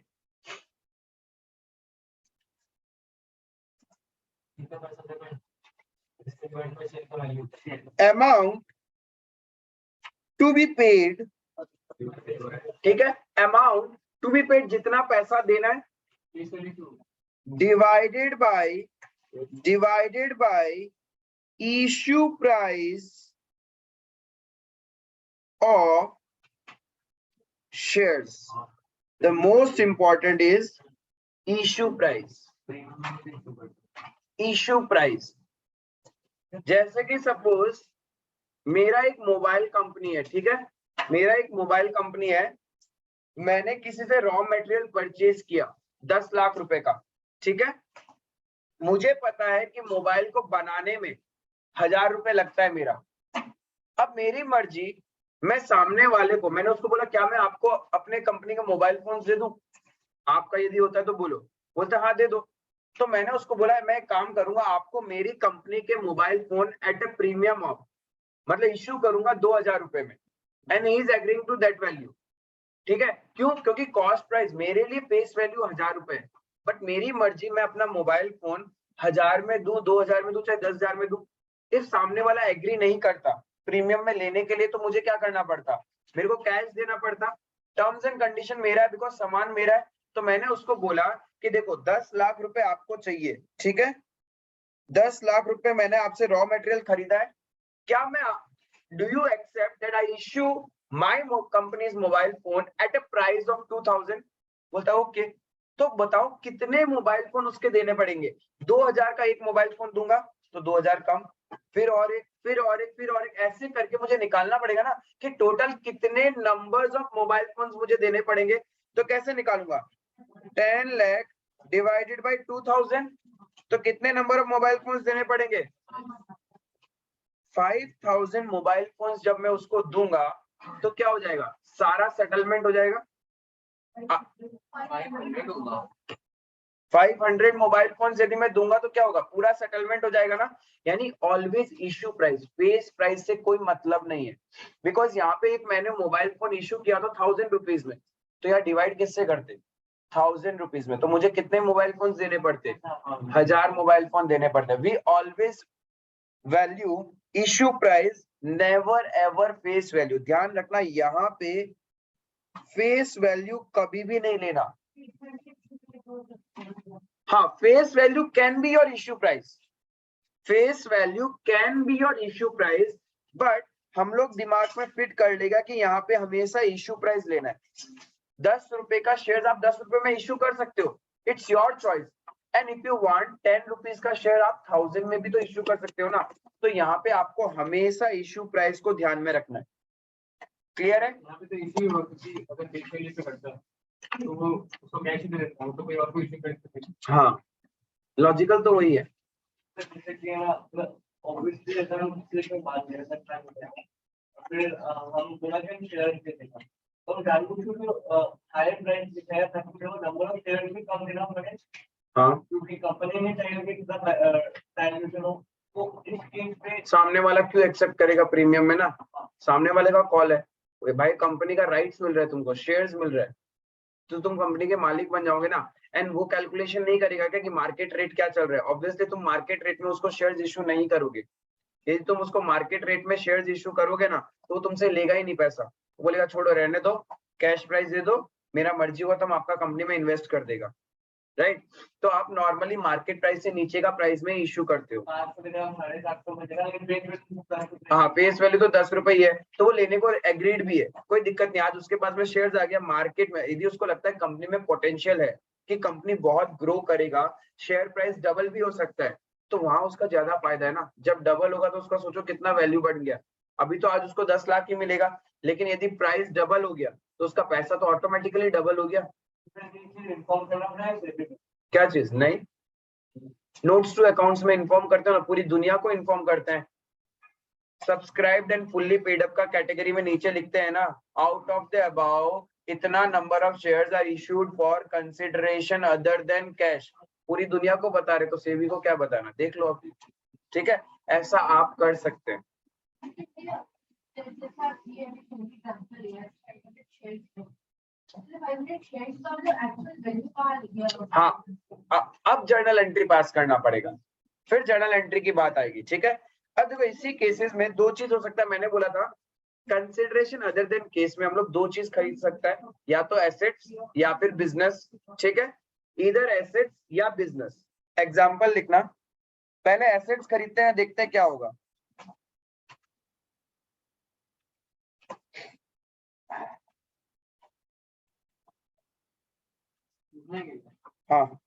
अमाउंट टू बी पेड, ठीक है, अमाउंट टू बी पेड जितना पैसा देना है, divided by issue price of shares. The most important is issue price. Issue price. जैसे कि सपोज मेरा एक मोबाइल कंपनी है, ठीक है, मेरा एक मोबाइल कंपनी है, मैंने किसी से रॉ मटेरियल परचेज किया 10 लाख रुपए का, ठीक है, मुझे पता है कि मोबाइल को बनाने में 1000 रुपए लगता है मेरा। अब मेरी मर्जी, मैं सामने वाले को, मैंने उसको बोला क्या मैं आपको अपने कंपनी का मोबाइल फोन दे दूं, आपका यदि होता है तो बोलो, बोलता हाँ दे दो। तो मैंने उसको बोला मैं काम करूंगा आपको मेरी कंपनी के mobile phone at a premium of, मतलब इश्यू करूंगा 2000 रुपए में, and he is agreeing to that value. ठीक है, क्यों? क्योंकि कॉस्ट प्राइस मेरे लिए फेस वैल्यू 1000 रुपए है, बट मेरी मर्जी मैं अपना मोबाइल फोन 1000 में दूं, 2000 में दूं, चाहे 10,000 में दूं। इफ सामने वाला एग्री नहीं करता प्रीमियम में लेने के लिए, तो मुझे क्या करना पड़ता, मेरे को कैश देना पड़ता। टर्म्स एंड कंडीशन मेरा है, बिकॉज सामान मेरा है। तो मैंने उसको बोला कि देखो 10 लाख रुपए आपको चाहिए, ठीक है, 10 लाख रुपए मैंने आपसे रॉ मटेरियल खरीदा है, क्या मैं, do you accept that I issue my company's mobile phone at a price of 2000? बोलता ओके। तो बताओ कितने मोबाइल फोन उसके देने पड़ेंगे? 2000 का एक मोबाइल फोन दूंगा तो 2000 कम, फिर और एक, फिर और एक, फिर और एक, ऐसे करके मुझे निकालना पड़ेगा ना कि टोटल कितने नंबर्स ऑफ मोबाइल फोन्स मुझे देने पड़ेंगे। तो कैसे निकालूंगा, 10 लाख डिवाइडेड बाय 2000, तो कितने नंबर ऑफ मोबाइल फोन्स देने पड़ेंगे? 5000 मोबाइल फोन्स जब मैं उसको दूंगा तो क्या हो जाएगा, सारा सेटलमेंट हो जाएगा। 500 मोबाइल फोन यदि मैं दूंगा तो क्या होगा, पूरा सेटलमेंट हो जाएगा ना। यानी always issue price, face price से कोई मतलब नहीं है, बिकॉज यहाँ पे एक मैंने मोबाइल फोन इश्यू किया था 1000 रुपीज में, तो यार डिवाइड किससे करते, 1000 रुपीज में, तो मुझे कितने मोबाइल फोन देने पड़ते, 1000 मोबाइल फोन देने पड़ते। We always value issue price, never ever face value. ध्यान रखना यहाँ पे फेस वैल्यू कभी भी नहीं लेना। हाँ, face value can be your issue price, face value can be your issue price, but हम लोग दिमाग में फिट कर लेगा कि यहाँ पे हमेशा इश्यू प्राइस लेना है। 10 रुपए का शेयर आप 10 रुपए में इश्यू कर सकते हो, it's your choice. And if you want 10 rupees का शेयर आप 1000 में भी तो इश्यू कर सकते हो ना। तो यहाँ पे आपको हमेशा इश्यू प्राइस को ध्यान में रखना है। क्लियर है? यहाँ पे तो इश्यू अगर फेस वैल्यू पे करता तो वो उसको कैश दे देता हूँ, तो कोई और को इश्यू कर सकते हैं। हाँ, लॉजिकल तो वही है। जैसे कि ऑब्वियसली अगर हम किसी को बात कर सकते हैं, फिर हम बोला कि शेयर दे देगा, तो जानबूझ के जो हायर प्राइस दिखाया था, तो नंबर ऑफ शेयर भी कम देना पड़े। हाँ, क्योंकि कंपनी में चाहिए कि कितना टाइम में हो, तो इस केस पे सामने वाला क्यों एक्सेप्ट करेगा प्रीमियम में ना, सामने वाले का कॉल है भाई, कंपनी का राइट्स मिल रहा है तुमको, शेयर्स मिल रहा है, तो तुम कंपनी के मालिक बन जाओगे ना। एंड वो कैलकुलेशन नहीं करेगा क्या कि मार्केट रेट क्या चल रहा है, ऑब्वियसली तुम मार्केट रेट में उसको शेयर्स इशू नहीं करोगे। यदि तुम उसको मार्केट रेट में शेयर्स इशू करोगे ना तो वो तुमसे लेगा ही नहीं पैसा, वो बोलेगा छोड़ो रहने दो, कैश प्राइस दे दो, मेरा मर्जी हुआ तो हम आपका कंपनी में इन्वेस्ट कर देगा, राइट। तो आप नॉर्मली मार्केट प्राइस से नीचे का प्राइस में इशू करते हो। 750 बचेगा, लेकिन हाँ फेस वैल्यू तो 10 रुपए ही है, तो वो लेने को एग्रीड भी है, कोई दिक्कत नहीं। आज उसके पास में शेयर्स आ गया मार्केट में, यदि उसको लगता है कंपनी में पोटेंशियल है कि कंपनी बहुत ग्रो करेगा, शेयर प्राइस डबल भी हो सकता है, तो वहां उसका ज्यादा फायदा है ना। जब डबल होगा तो उसका सोचो कितना वैल्यू बढ़ गया। अभी तो आज उसको 10 लाख ही मिलेगा, लेकिन यदि प्राइस डबल हो गया तो उसका पैसा तो ऑटोमेटिकली डबल हो गया। इन्फॉर्म करना पड़ेगा है। क्या चीज नहीं, नोट्स टू अकाउंट्स में इन्फॉर्म करते हो ना, पूरी दुनिया को इन्फॉर्म करते हैं। Subscribed and fully paid up का कैटेगरी में नीचे लिखते हैं ना, आउट ऑफ द अबाउ इतना number of shares are issued for consideration other than cash. पूरी दुनिया को बता रहे तो सेबी को क्या बताना, देख लो आप, ठीक है। ऐसा आप कर सकते हैं। हाँ अब जर्नल एंट्री पास करना पड़ेगा, फिर जर्नल एंट्री की बात आएगी, ठीक है। अब देखो इसी केसेस में दो चीज हो सकता है, मैंने बोला था कंसिडरेशन अदर देन केस में हम लोग दो चीज खरीद सकता है, या तो एसेट्स या फिर बिजनेस, ठीक है। इधर एसेट्स या बिजनेस। एग्जाम्पल लिखना, पहले एसेट्स खरीदते हैं, देखते हैं क्या होगा। हाँ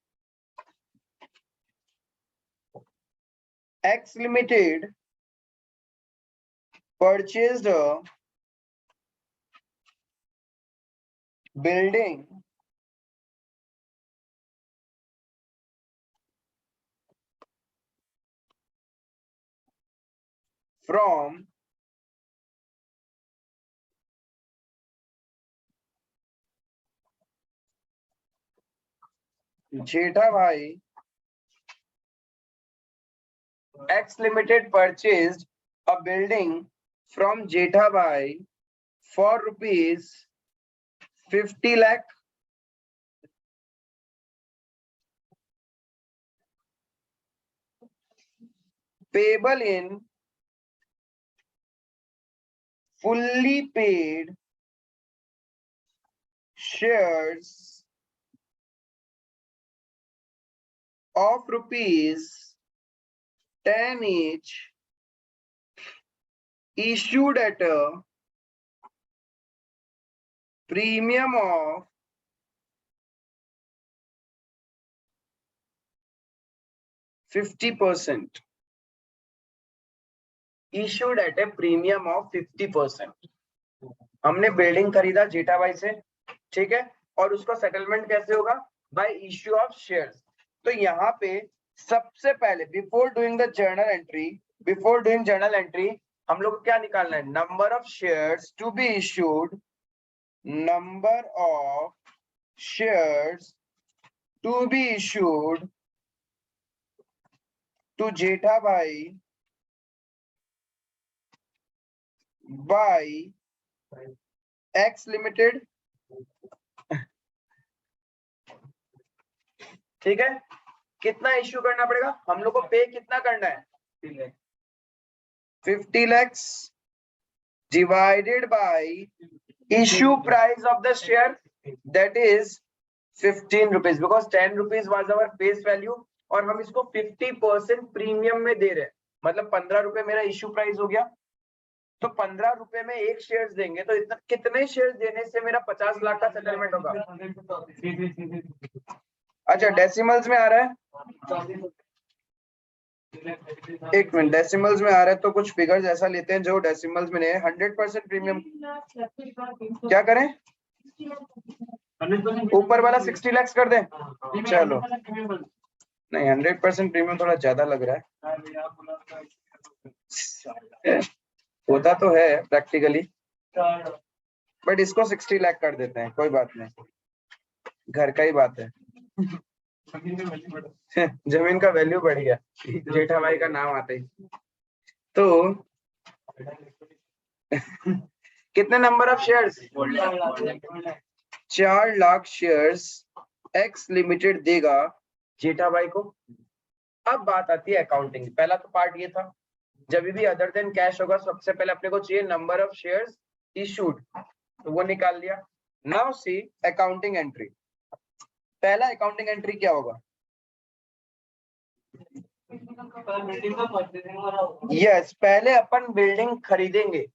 X Limited purchased a building from Jethabhai. X Limited purchased a building from Jethabhai for rupees 50 lakh payable in fully paid shares of rupees 10 each, issued at a premium of 50%. Issued at a premium of 50%. हमने बिल्डिंग खरीदा जेठाभाई से, ठीक है, और उसका सेटलमेंट कैसे होगा, बाय इश्यू ऑफ शेयर्स। तो यहाँ पे सबसे पहले बिफोर डूइंग जर्नल एंट्री हम लोग को क्या निकालना है, number of shares to be issued, number of shares to be issued to Jethabhai by X Limited, ठीक है। कितना इश्यू करना पड़ेगा, हम लोग को पे कितना करना है, 50 lakhs divided by issue price of the share, that is 15 rupees, because 10 rupees was our face value और हम इसको 50% प्रीमियम में दे रहे हैं, मतलब 15 रुपए मेरा इश्यू प्राइस हो गया, तो 15 रुपए में एक शेयर देंगे, तो इतना कितने शेयर देने से मेरा 50 लाख का सेटलमेंट होगा। अच्छा डेसिमल्स में आ रहा है, एक मिनट, डेसिमल्स में आ रहा है तो कुछ फिगर्स ऐसा लेते हैं जो डेसिमल्स में नहीं है। 100% प्रीमियम क्या करें, ऊपर वाला 60 lakhs कर दें, चलो नहीं 100% प्रीमियम थोड़ा ज्यादा लग रहा है, होता तो है प्रैक्टिकली, बट इसको 60 लाख कर देते हैं, कोई बात नहीं, घर का ही बात है। जमीन का वैल्यू बढ़ गया जेठा भाई का नाम आते ही। तो कितने number of shares? 4 lakh shares x limited देगा जेठा भाई को। अब बात आती है अकाउंटिंग। पहला तो पार्ट ये था, जब भी अदर देन कैश होगा सबसे पहले अपने को चाहिए नंबर ऑफ शेयर्स इशूड, तो वो निकाल लिया। Now see accounting entry. पहला अकाउंटिंग एंट्री क्या होगा? यस, पहले अपन बिल्डिंग खरीदेंगे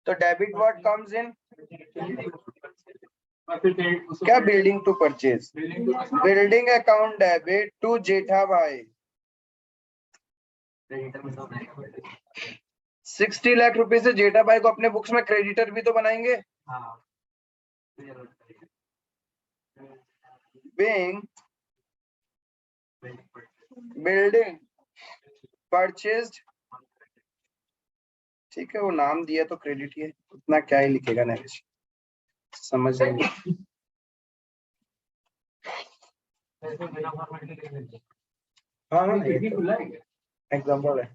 तो डेबिट व्हाट कम्स इन? क्या? Building to purchase. Building account debit to Jetha bhai. 60 lakh रुपए से जेठा भाई को अपने बुक्स में क्रेडिटर भी तो बनाएंगे। Being बिल्डिंग परचेज्ड, ठीक है, वो नाम दिया तो क्रेडिट ही है, उतना क्या ही लिखेगा नेक्स्ट, समझ जाएंगे। हाँ हाँ, एग्जाम्पल है।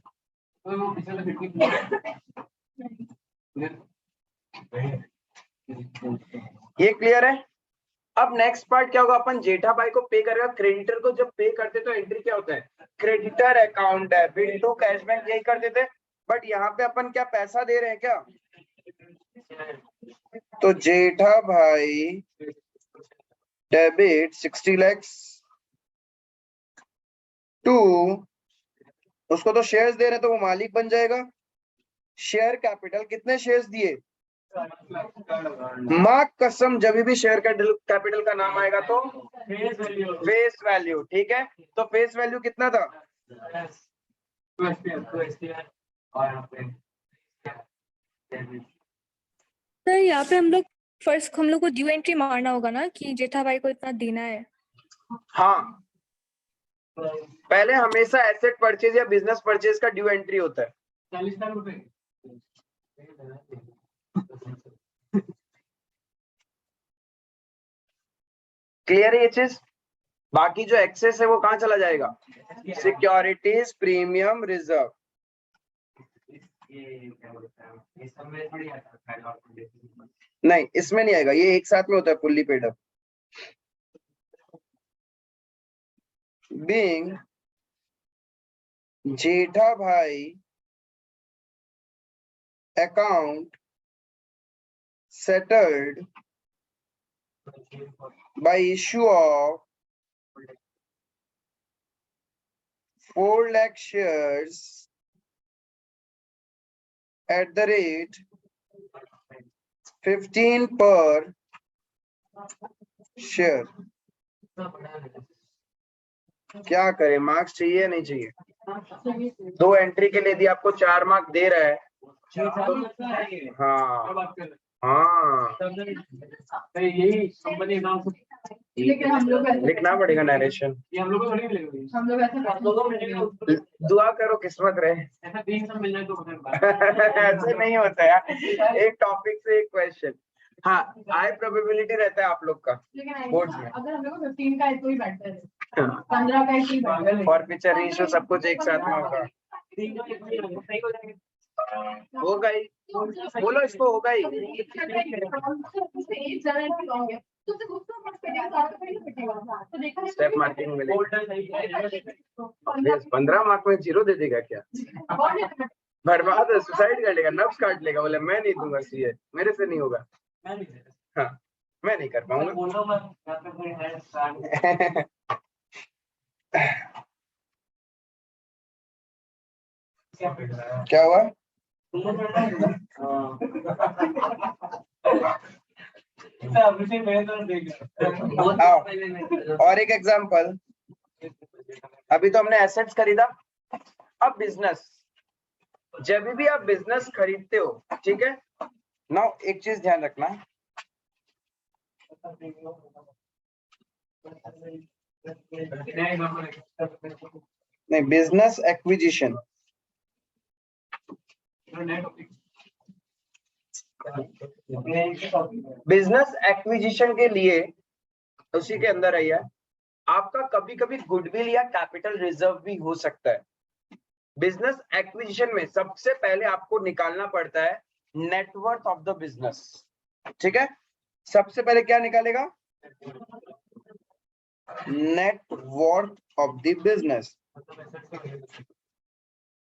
ये क्लियर है? अब नेक्स्ट पार्ट क्या होगा? अपन जेठा भाई को पे करेगा। क्रेडिटर को जब पे करते तो एंट्री क्या होता है? Creditor account debit to cash bank, यही करते थे। बट यहाँ पे अपन क्या पैसा दे रहे हैं क्या? तो जेठा भाई डेबिट 60 lakhs टू, उसको तो शेयर्स दे रहे हैं तो वो मालिक बन जाएगा। शेयर कैपिटल कितने शेयर्स दिए? माँ कसम, जब भी शेयर कैपिटल का नाम आएगा तो फेस वैल्यू, ठीक है। तो फेस वैल्यू कितना था? सर यहाँ पे हम लोग को ड्यू एंट्री मारना होगा ना कि जेठा भाई को इतना देना है। हाँ, पहले हमेशा एसेट परचेज या बिजनेस परचेज का ड्यू एंट्री होता है। 40 लाख रुपए। क्लियर है ये चीज? बाकी जो एक्सेस है वो कहाँ चला जाएगा? Securities, premium, reserve. नहीं, इसमें नहीं आएगा, ये एक साथ में होता है फुल्ली पेड अप। बीइंग जेठा भाई account settled by issue of 4 lakh shares at the rate 15 per share। क्या करें, मार्क्स चाहिए नहीं चाहिए? 2 एंट्री के लिए यदि आपको 4 मार्क दे रहा है। हाँ हाँ, यही कंपनी नाम से लेकिन हम लोग लिखना पड़ेगा नरेशन। ये हम लोग को थोड़ी मिलेगा। हम लोग ऐसे दुआ करो किस्मत रहे। ऐसा 3 सब मिल जाए तो बता। ऐसे नहीं होता यार, एक टॉपिक से एक क्वेश्चन। हाँ, हाई प्रोबेबिलिटी रहता है आप लोग का बोर्ड्स में। अगर हम लोग को 15 का है तो ही बेटर है, 15 का ही बेटर है। फॉर फ्यूचर रेशियो सब कुछ एक साथ में होगा। होगा ही, बोलो इसको होगा ही। स्टेप मार्किंग मिलेगी। 15 मार्क में 0 दे देगा क्या? बर्बाद है, सुसाइड कर लेगा, नफ्स काट लेगा, बोले मैं नहीं दूंगा सीए, मेरे से नहीं होगा। हाँ, मैं नहीं कर पाऊंगा। क्या हुआ? और एक एग्जांपल, अभी तो हमने एसेट्स खरीदा, अब बिजनेस। जब भी आप बिजनेस खरीदते हो, ठीक है, नाउ एक चीज ध्यान रखना, नहीं, बिजनेस एक्विजिशन, बिजनेस एक्विजिशन के लिए उसी के अंदर आई है, आपका कभी कभी गुडविल या कैपिटल रिजर्व भी हो सकता है। बिजनेस एक्विजिशन में सबसे पहले आपको निकालना पड़ता है नेटवर्थ ऑफ द बिजनेस। ठीक है, सबसे पहले क्या निकालेगा? Net worth of the business.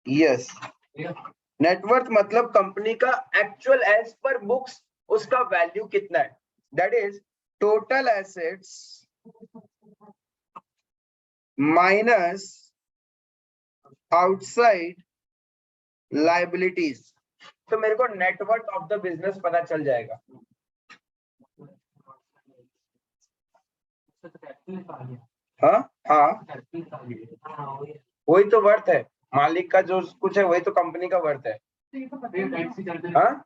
Yes, net worth मतलब कंपनी का एक्चुअल एज पर बुक्स उसका वैल्यू कितना है, that is total assets minus outside liabilities. तो मेरे को नेटवर्थ ऑफ द बिजनेस पता चल जाएगा। हाँ हाँ, वही तो वर्थ है, मालिक का जो कुछ है वही तो कंपनी का वर्थ है। हाँ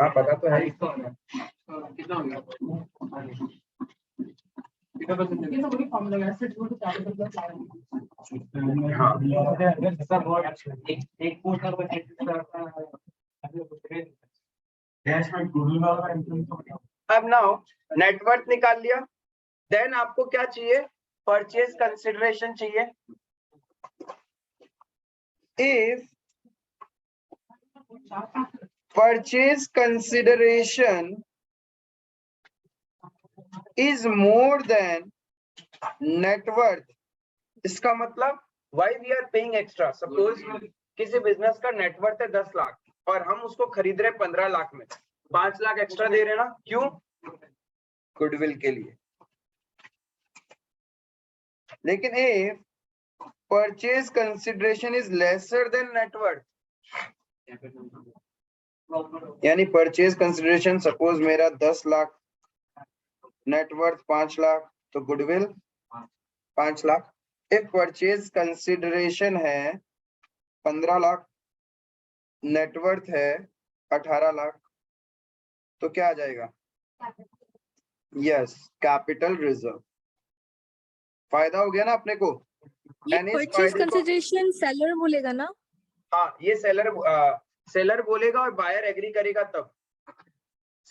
हाँ, पता तो है। कितना हो गया? ये तो वही फॉर्मूला है, asset equal to capital plus liability. अब नाउ नेटवर्थ निकाल लिया, देन आपको क्या चाहिए? परचेज कंसिडरेशन चाहिए। If purchase consideration is more than net worth, इसका मतलब why we are paying extra. Suppose किसी बिजनेस का नेटवर्थ है 10 लाख और हम उसको खरीद रहे 15 लाख में, 5 लाख एक्स्ट्रा दे रहे ना, क्यों? गुडविल के लिए। लेकिन if purchase consideration is lesser than net worth, यानी परचेज कंसिडरेशन सपोज मेरा 10 लाख, नेटवर्थ 5 लाख, तो goodwill 5 lakh. If purchase consideration है 15 लाख, नेटवर्थ है 18 लाख, तो क्या आ जाएगा? Yes, capital reserve. फायदा हो गया ना अपने को। ये And इस परचेज फायदे को- कंसिडरेशन सेलर बोलेगा ना? हाँ, ये सेलर बोलेगा और बायर एग्री करेगा तब।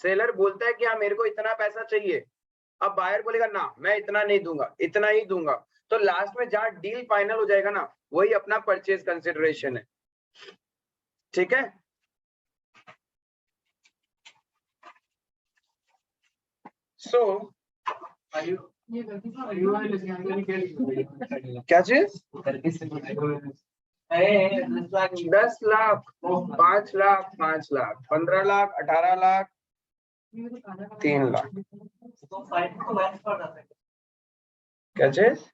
सेलर बोलता है कि हाँ मेरे को इतना पैसा चाहिए, अब बायर बोलेगा ना मैं इतना नहीं दूंगा, इतना ही दूंगा, तो लास्ट में जहाँ डील फाइनल हो जाएगा ना, वही अपना परचेज कंसिडरेशन है। ठीक है, सो ये गलती से क्या चीज? 10 लाख, 5 लाख, 5 लाख, 15 लाख, 18 लाख, 3 लाख। तो फाइल को मैच कर रहा है। क्या चीज?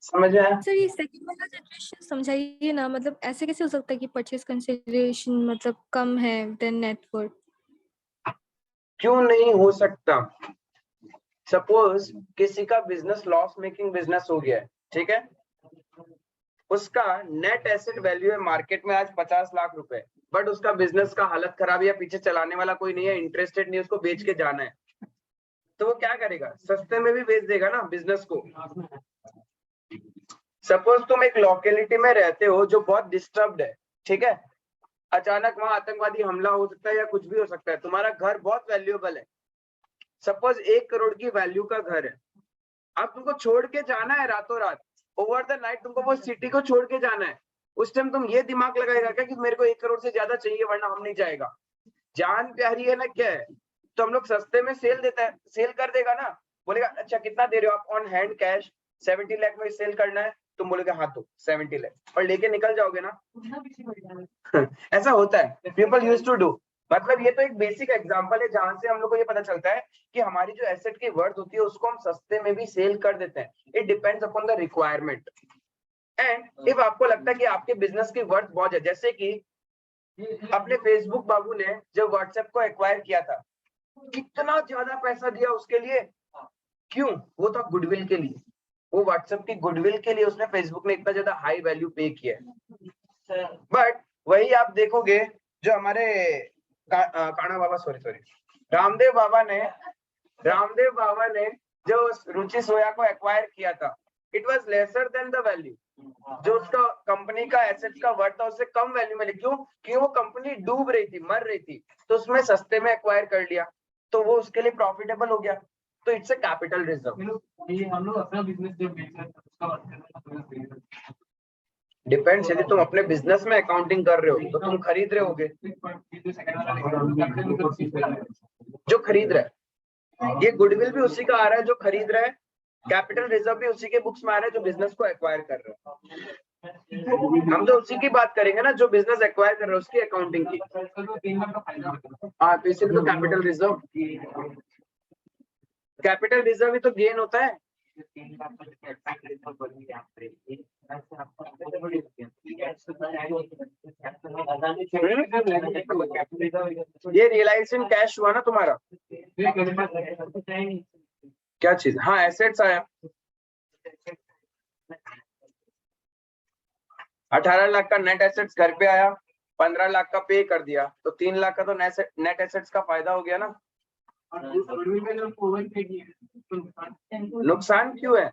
समझ में आया? सर ये सेकंड वाला सिचुएशन समझाइए ना, मतलब ऐसे कैसे हो सकता है कि परचेज कंसिडरेशन मतलब कम है देन नेटवर्थ? क्यों नहीं हो सकता? सपोज किसी का बिजनेस लॉस मेकिंग बिजनेस हो गया है, ठीक है, उसका नेट एसेट वैल्यू है मार्केट में आज 50 लाख रुपए, बट उसका बिजनेस का हालत खराब है या पीछे चलाने वाला कोई नहीं है, इंटरेस्टेड नहीं, उसको बेच के जाना है, तो वो क्या करेगा? सस्ते में भी बेच देगा ना बिजनेस को। सपोज तुम एक लोकेलिटी में रहते हो जो बहुत डिस्टर्ब्ड है, ठीक है, अचानक वहां आतंकवादी हमला हो सकता है या कुछ भी हो सकता है, तुम्हारा घर बहुत वैल्यूएबल है, सपोज 1 करोड़ की वैल्यू का घर है, अब तुमको छोड़ के जाना है रातों रात, ओवर द नाइट तुमको वो सिटी को छोड़ के जाना है, उस टाइम तुम ये दिमाग लगाएगा क्या कि मेरे को 1 करोड़ से ज्यादा चाहिए वरना हम नहीं जाएगा? जान प्यारी है ना, क्या है, तो हम लोग सस्ते में सेल देता है, सेल कर देगा ना, बोलेगा अच्छा कितना दे रहे हो आप ऑन हैंड कैश, 70 लाख में सेल करना है, तुम बोलोगे हाँ तो 70 लाख, और लेके निकल जाओगे ना। ऐसा होता है, पीपल यूज्ड टू डू। मतलब ये तो एक बेसिक एग्जांपल है जहां से हम लोग को ये पता चलता है कि हमारी जो एसेट की वर्थ होती है उसको हम सस्ते में भी सेल कर देते हैं। It depends upon the requirement. And if आपको लगता है कि आपके बिजनेस की वर्थ बहुत है, जैसे कि अपने फेसबुक बाबू ने जब व्हाट्सएप को एक्वायर किया था, कितना ज्यादा पैसा दिया उसके लिए, क्यों? वो था गुडविल के लिए, वो व्हाट्सएप की गुडविल के लिए उसने, फेसबुक ने इतना ज्यादा हाई वैल्यू पे किया है। बट वही आप देखोगे जो हमारे काना बाबा सॉरी रामदेव बाबा ने जो रुचि सोया को एक्वायर किया था, it was lesser than the value, जो उसका कंपनी का एसेट्स का वर्थ था उससे कम वैल्यू में, क्यों? क्योंकि वो कंपनी डूब रही थी, मर रही थी, तो उसमें सस्ते में एक्वायर कर लिया, तो वो उसके लिए प्रॉफिटेबल हो गया, तो इट्स अ कैपिटल रिजर्व। ये हम लोग अपना बिजनेस जब बेच रहे हैं उसका बात कर रहे हैं। डिपेंड्स, यदि तुम अपने बिजनेस में अकाउंटिंग कर रहे हो तो तुम खरीद रहे होगे, जो खरीद रहा है, ये गुडविल भी उसी का आ रहा है जो खरीद रहा है, कैपिटल रिजर्व भी उसी के बुक्स में आ रहा है जो बिजनेस को एक्वायर कर रहा है। हम तो उसी की बात करेंगे ना जो बिजनेस एक्वायर कर रहा है, उसकी अकाउंटिंग की। हाँ, तो इसीलिए तो कैपिटल रिजर्व, कैपिटल रिजर्व ही तो गेन होता है। ये रियलाइजेशन कैश हुआ ना तुम्हारा, क्या चीज? हाँ, एसेट्स आया 18 लाख का नेट एसेट्स घर पे आया, 15 लाख का पे कर दिया, तो 3 लाख का तो नेट एसेट्स का फायदा हो गया ना। नुकसान क्यों है?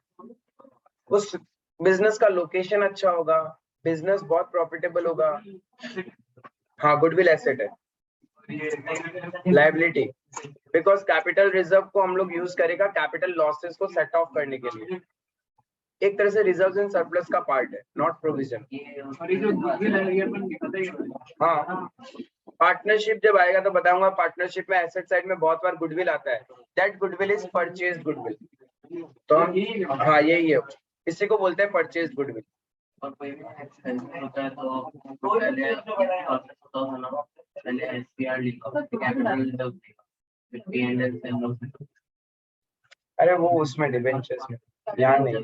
उस बिजनेस का लोकेशन अच्छा होगा, बिजनेस बहुत प्रॉफिटेबल होगा। हाँ, गुडविल एसेट है, लायबिलिटी, बिकॉज कैपिटल रिजर्व को हम लोग यूज करेगा कैपिटल लॉसेस को सेट ऑफ करने के लिए, एक तरह से रिजर्व एंड सरप्लस का पार्ट है, नॉट प्रोविजन। हाँ, पार्टनरशिप जब आएगा तो बताऊंगा, पार्टनरशिप में एसेट साइड में बहुत बार गुडविल आता है, that goodwill is purchase goodwill, तो हाँ यही है, इसी को बोलते हैं परचेज गुडविल। और कोई भी एक्सपेंस होता है तो पहले SPR लिखो, कैपिटल रिजर्व P&L से हम लोग, अरे वो उसमें डिबेंचर्स में, यहाँ नहीं,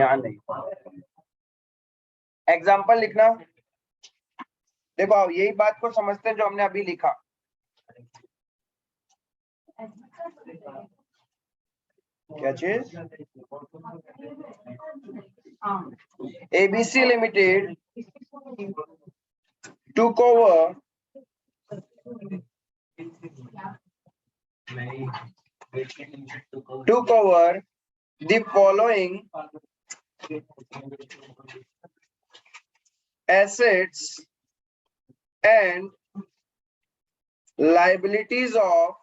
यहाँ नहीं। एग्जाम्पल लिखना, देखो आओ यही बात को समझते हैं जो हमने अभी लिखा। क्या चीज? ABC Limited took over the following assets and liabilities of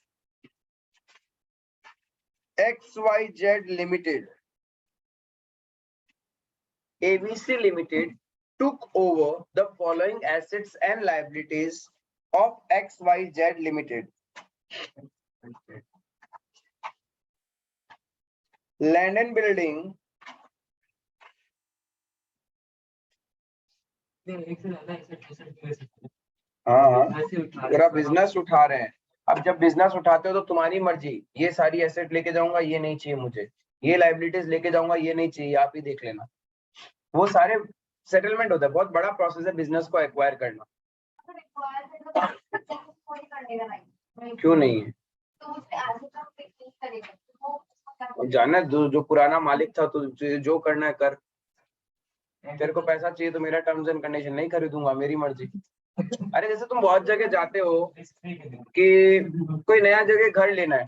XYZ Limited. ABC Limited took over the following assets and liabilities of XYZ Limited. Land and building, हाँ पूरा बिजनेस उठा रहे हैं। अब जब बिजनेस उठाते हो तो तुम्हारी मर्जी, ये सारी एसेट लेके जाऊंगा, ये नहीं चाहिए मुझे, ये लाइबिलिटीज लेके जाऊंगा, ये नहीं चाहिए, आप ही देख लेना। वो सारे सेटलमेंट होता है, बहुत बड़ा प्रोसेस है बिजनेस को एक्वायर करना। क्यों नहीं है? जाना जो पुराना मालिक था, तो जो करना है कर, तेरे को पैसा चाहिए तो मेरा टर्म्स एंड कंडीशन नहीं खरीदूंगा, मेरी मर्जी। अरे जैसे तुम बहुत जगह जाते हो कि कोई नया जगह घर लेना है,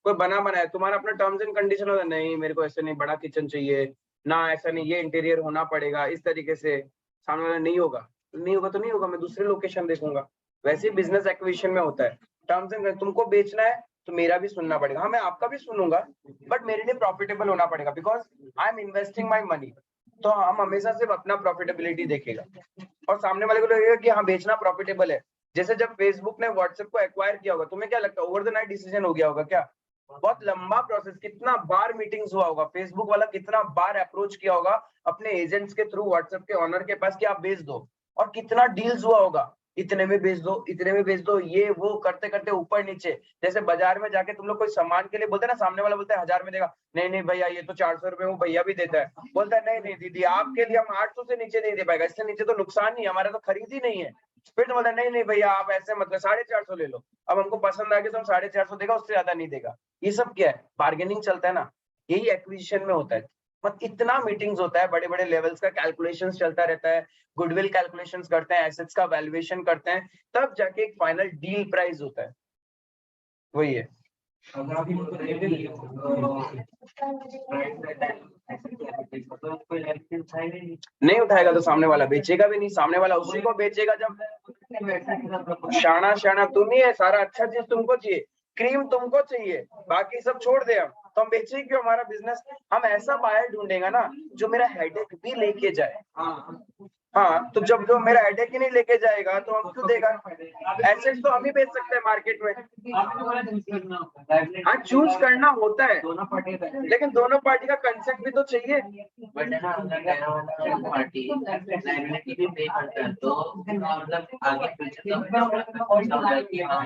कोई बना है, तुम्हारा अपना टर्म्स एंड कंडीशन होता है, नहीं मेरे को ऐसे नहीं, बड़ा किचन चाहिए ना, ऐसा नहीं, ये इंटीरियर होना पड़ेगा इस तरीके से। सामने वाला नहीं होगा तो नहीं होगा, मैं दूसरे लोकेशन देखूंगा। वैसे बिजनेस एक्विजिशन में होता है, टर्म्स एंड, तुमको बेचना है तो मेरा भी सुनना पड़ेगा। हाँ, मैं आपका भी सुनूंगा, बट मेरे लिए प्रॉफिटेबल होना पड़ेगा, because I am investing my money. तो हम हमेशा सिर्फ अपना प्रॉफिटेबिलिटी देखेगा, और सामने वाले को लगेगा कि हाँ बेचना प्रॉफिटेबल है। जैसे जब फेसबुक ने व्हाट्सएप को एक्वायर किया होगा, तुम्हें क्या लगता है ओवर द नाइट डिसीजन हो गया होगा क्या? बहुत लंबा प्रोसेस, कितना बार मीटिंग्स हुआ होगा, फेसबुक वाला कितना बार अप्रोच किया होगा अपने एजेंट्स के थ्रू व्हाट्सएप के ऑनर के पास कि आप बेच दो, और कितना डील्स हुआ होगा, इतने में बेच दो, इतने में बेच दो, ये वो करते करते ऊपर नीचे। जैसे बाजार में जाके तुम लोग कोई सामान के लिए बोलते हैं ना, सामने वाला बोलता है 1000 में देगा, नहीं भैया ये तो 400 रुपए, वो भैया भी देता है, बोलता है नहीं दीदी आपके लिए हम 800 से नीचे नहीं दे पाएगा, इससे नीचे तो नुकसान नहीं, हमारा तो खरीद ही नहीं है। फिर तो बोलता है नहीं भैया आप ऐसे मतलब 450 ले लो, अब हमको पसंद आ गया तो हम 450 देगा, उससे ज्यादा नहीं देगा। ये सब क्या है? बार्गेनिंग चलता है ना, यही एक्विजिशन में होता है। मतलब इतना मीटिंग्स होता है, बड़े बड़े लेवल्स का कैलकुलेशंस चलता रहता है, गुडविल कैलकुलेशंस करते हैं, एसेट्स का वैल्यूएशन करते हैं, तब जाके एक फाइनल डील प्राइस होता है, वही है। अगर आप इनको दे देंगे तो कोई लाइसेंस उठाएगा ही नहीं उठाएगा तो सामने वाला बेचेगा भी नहीं, सामने वाला उसी को बेचेगा जब नहीं। शाना शाना तुम ही है, सारा अच्छा चीज तुमको चाहिए, क्रीम तुमको चाहिए, बाकी सब छोड़ दे हम तो हम बेचे क्यों? हमारा बिजनेस, हम ऐसा बायर ढूंढेगा ना जो मेरा हेडेक भी लेके जाए। हाँ, तो जब जो मेरा हेडेक ही नहीं लेके जाएगा तो हम क्यों देगा? एसेट्स तो हम ही बेच सकते हैं मार्केट में। हाँ, चूज करना होता है, दोनों पार्टी लेकिन दोनों पार्टी का कंसेंट भी तो चाहिए। बट है ना, अगर कहना वाला पार्टी लाइबिलिटी भी पे करता है तो मतलब आगे फ्यूचर ये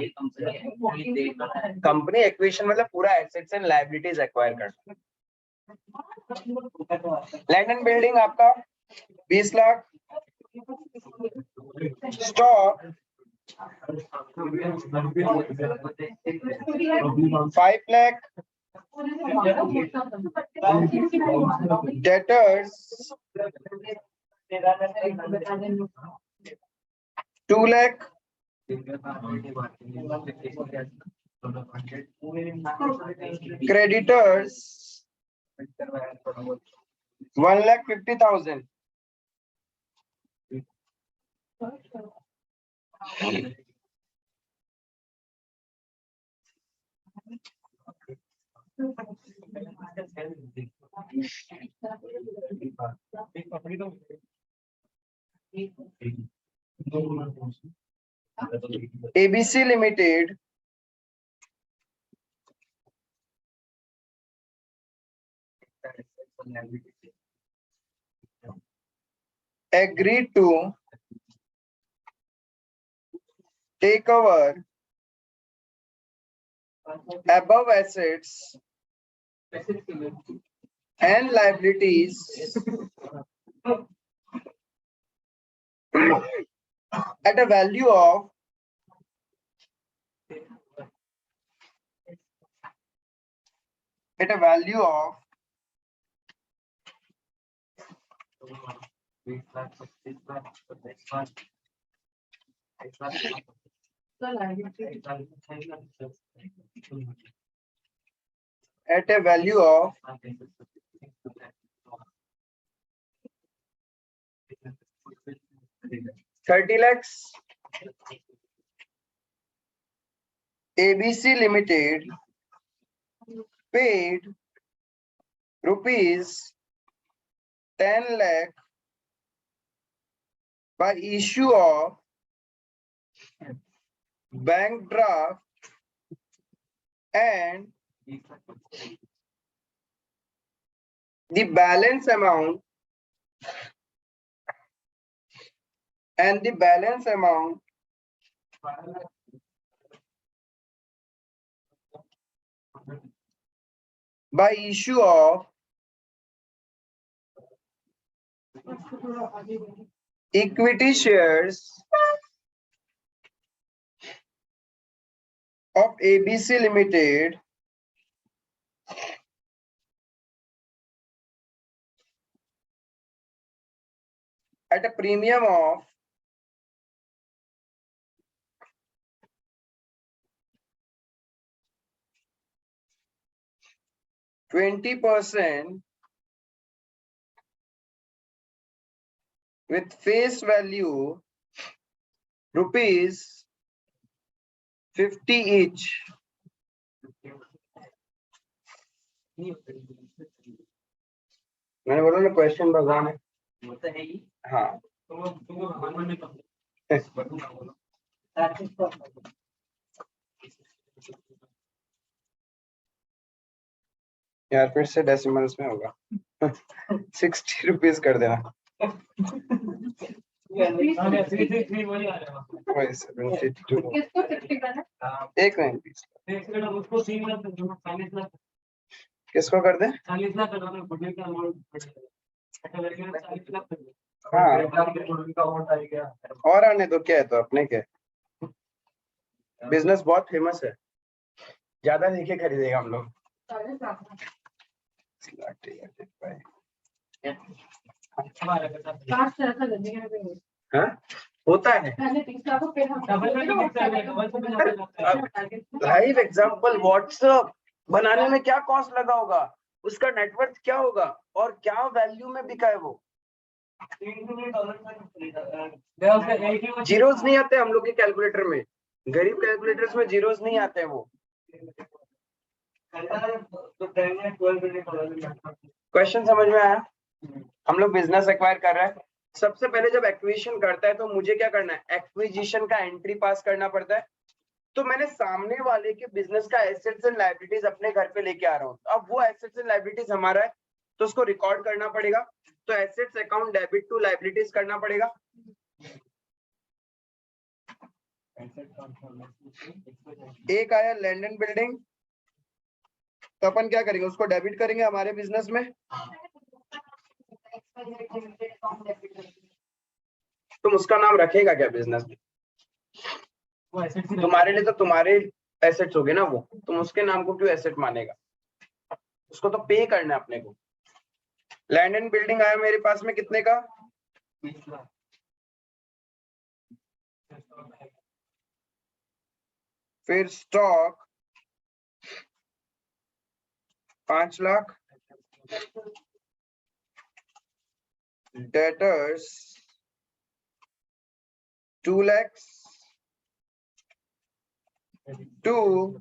कंपनी है ये देख रहा है। कंपनी एक्विजिशन मतलब पूरा एसेट्स एंड लायबिलिटीज एक्वायर करना। लैंड एंड बिल्डिंग आपका 20 lakh, stock 5 lakh, debtors 2 lakh, creditors 1,50,000, ABC Limited agreed to take over above assets and liabilities at a value of at a value of 30 lakhs. ABC Limited paid rupees 10 lakh by issue of bank draft and the balance amount by issue of equity shares of ABC Limited at a premium of 20% with face value rupees 50 each. मैंने बोला ना क्वेश्चन भगवान है। वो तो है ही। हाँ, यार फिर से डेसिमल्स में होगा। 60 रुपीज कर देना। वही 72 किसको 60 करना? एक मिनट प्लीज। उसको 3 लाख 40 लाख किसको कर दे? 40 लाख करना बढ़ने का अमाउंट 40 लाख हाँ, का अमाउंट आ गया। और आने दो, क्या है तो अपने क्या, बिजनेस बहुत फेमस है, ज्यादा लेके खरीदेगा हम लोग। 40 लाख। हमारा काश ऐसा करने के लिए हाँ होता है। पहले तीसरा को फिर हम डबल में तो कितना है, डबल से भी ज्यादा लगता है। लाइव एग्जांपल व्हाट्सएप बनाने में क्या कॉस्ट लगा होगा, उसका नेटवर्क क्या होगा और क्या वैल्यू में बिका है वो। $300 तक खरीदा। मैं उसका एक ही जीरोस नहीं आते हम लोग के कैलकुलेटर में, गरीब कैलकुलेटर्स में जीरोस नहीं आते हैं वो। तो $12 million। क्वेश्चन समझ में आया? हम लोग बिजनेस एक्वायर कर रहे हैं, सबसे पहले जब एक्विजिशन करता है तो मुझे क्या करना है, एक्विजिशन का एंट्री पास करना पड़ता है। तो मैंने सामने वाले के बिजनेस का एसेट्स एंड लायबिलिटीज अपने घर पे लेके आ रहा हूँ, अब वो एसेट्स एंड लायबिलिटीज हमारा है तो उसको रिकॉर्ड करना पड़ेगा। तो assets account debit to liabilities करना पड़ेगा। एक आया लैंड एंड बिल्डिंग, तो अपन क्या करेंगे, उसको डेबिट करेंगे हमारे बिजनेस में। तुम उसका नाम रखेगा क्या बिजनेस में? वो एसेट से तुम्हारे लिए तो तुम्हारे एसेट्स हो गए ना वो, तुम उसके नाम को क्यों एसेट मानेगा? उसको तो पे करना है अपने को। लैंड एंड बिल्डिंग आया मेरे पास में कितने का? 20 लाख। फिर stock 5 lakh, debtors 2 lakhs, 2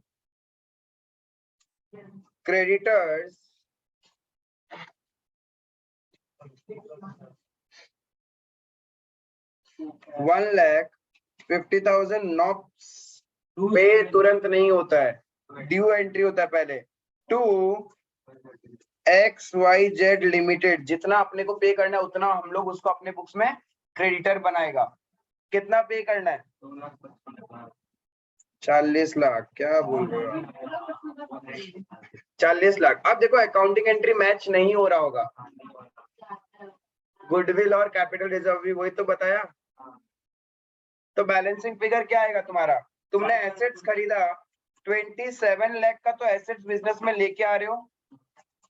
creditors 1,50,000 नॉप्स पे तुरंत नहीं होता है, ड्यू एंट्री होता है पहले। 2 XYZ लिमिटेड, जितना अपने को पे करना है उतना हम लोग उसको अपने बुक्स में क्रेडिटर बनाएगा। कितना पे करना है? 40 लाख। क्या बोल रहे हो? 40 लाख। अब देखो अकाउंटिंग एंट्री मैच नहीं हो रहा होगा, गुडविल और कैपिटल रिजर्व भी वही तो बताया। तो बैलेंसिंग फिगर क्या आएगा तुम्हारा? तुमने एसेट्स खरीदा 27 लाख का, तो एसेट्स बिजनेस में लेके आ रहे हो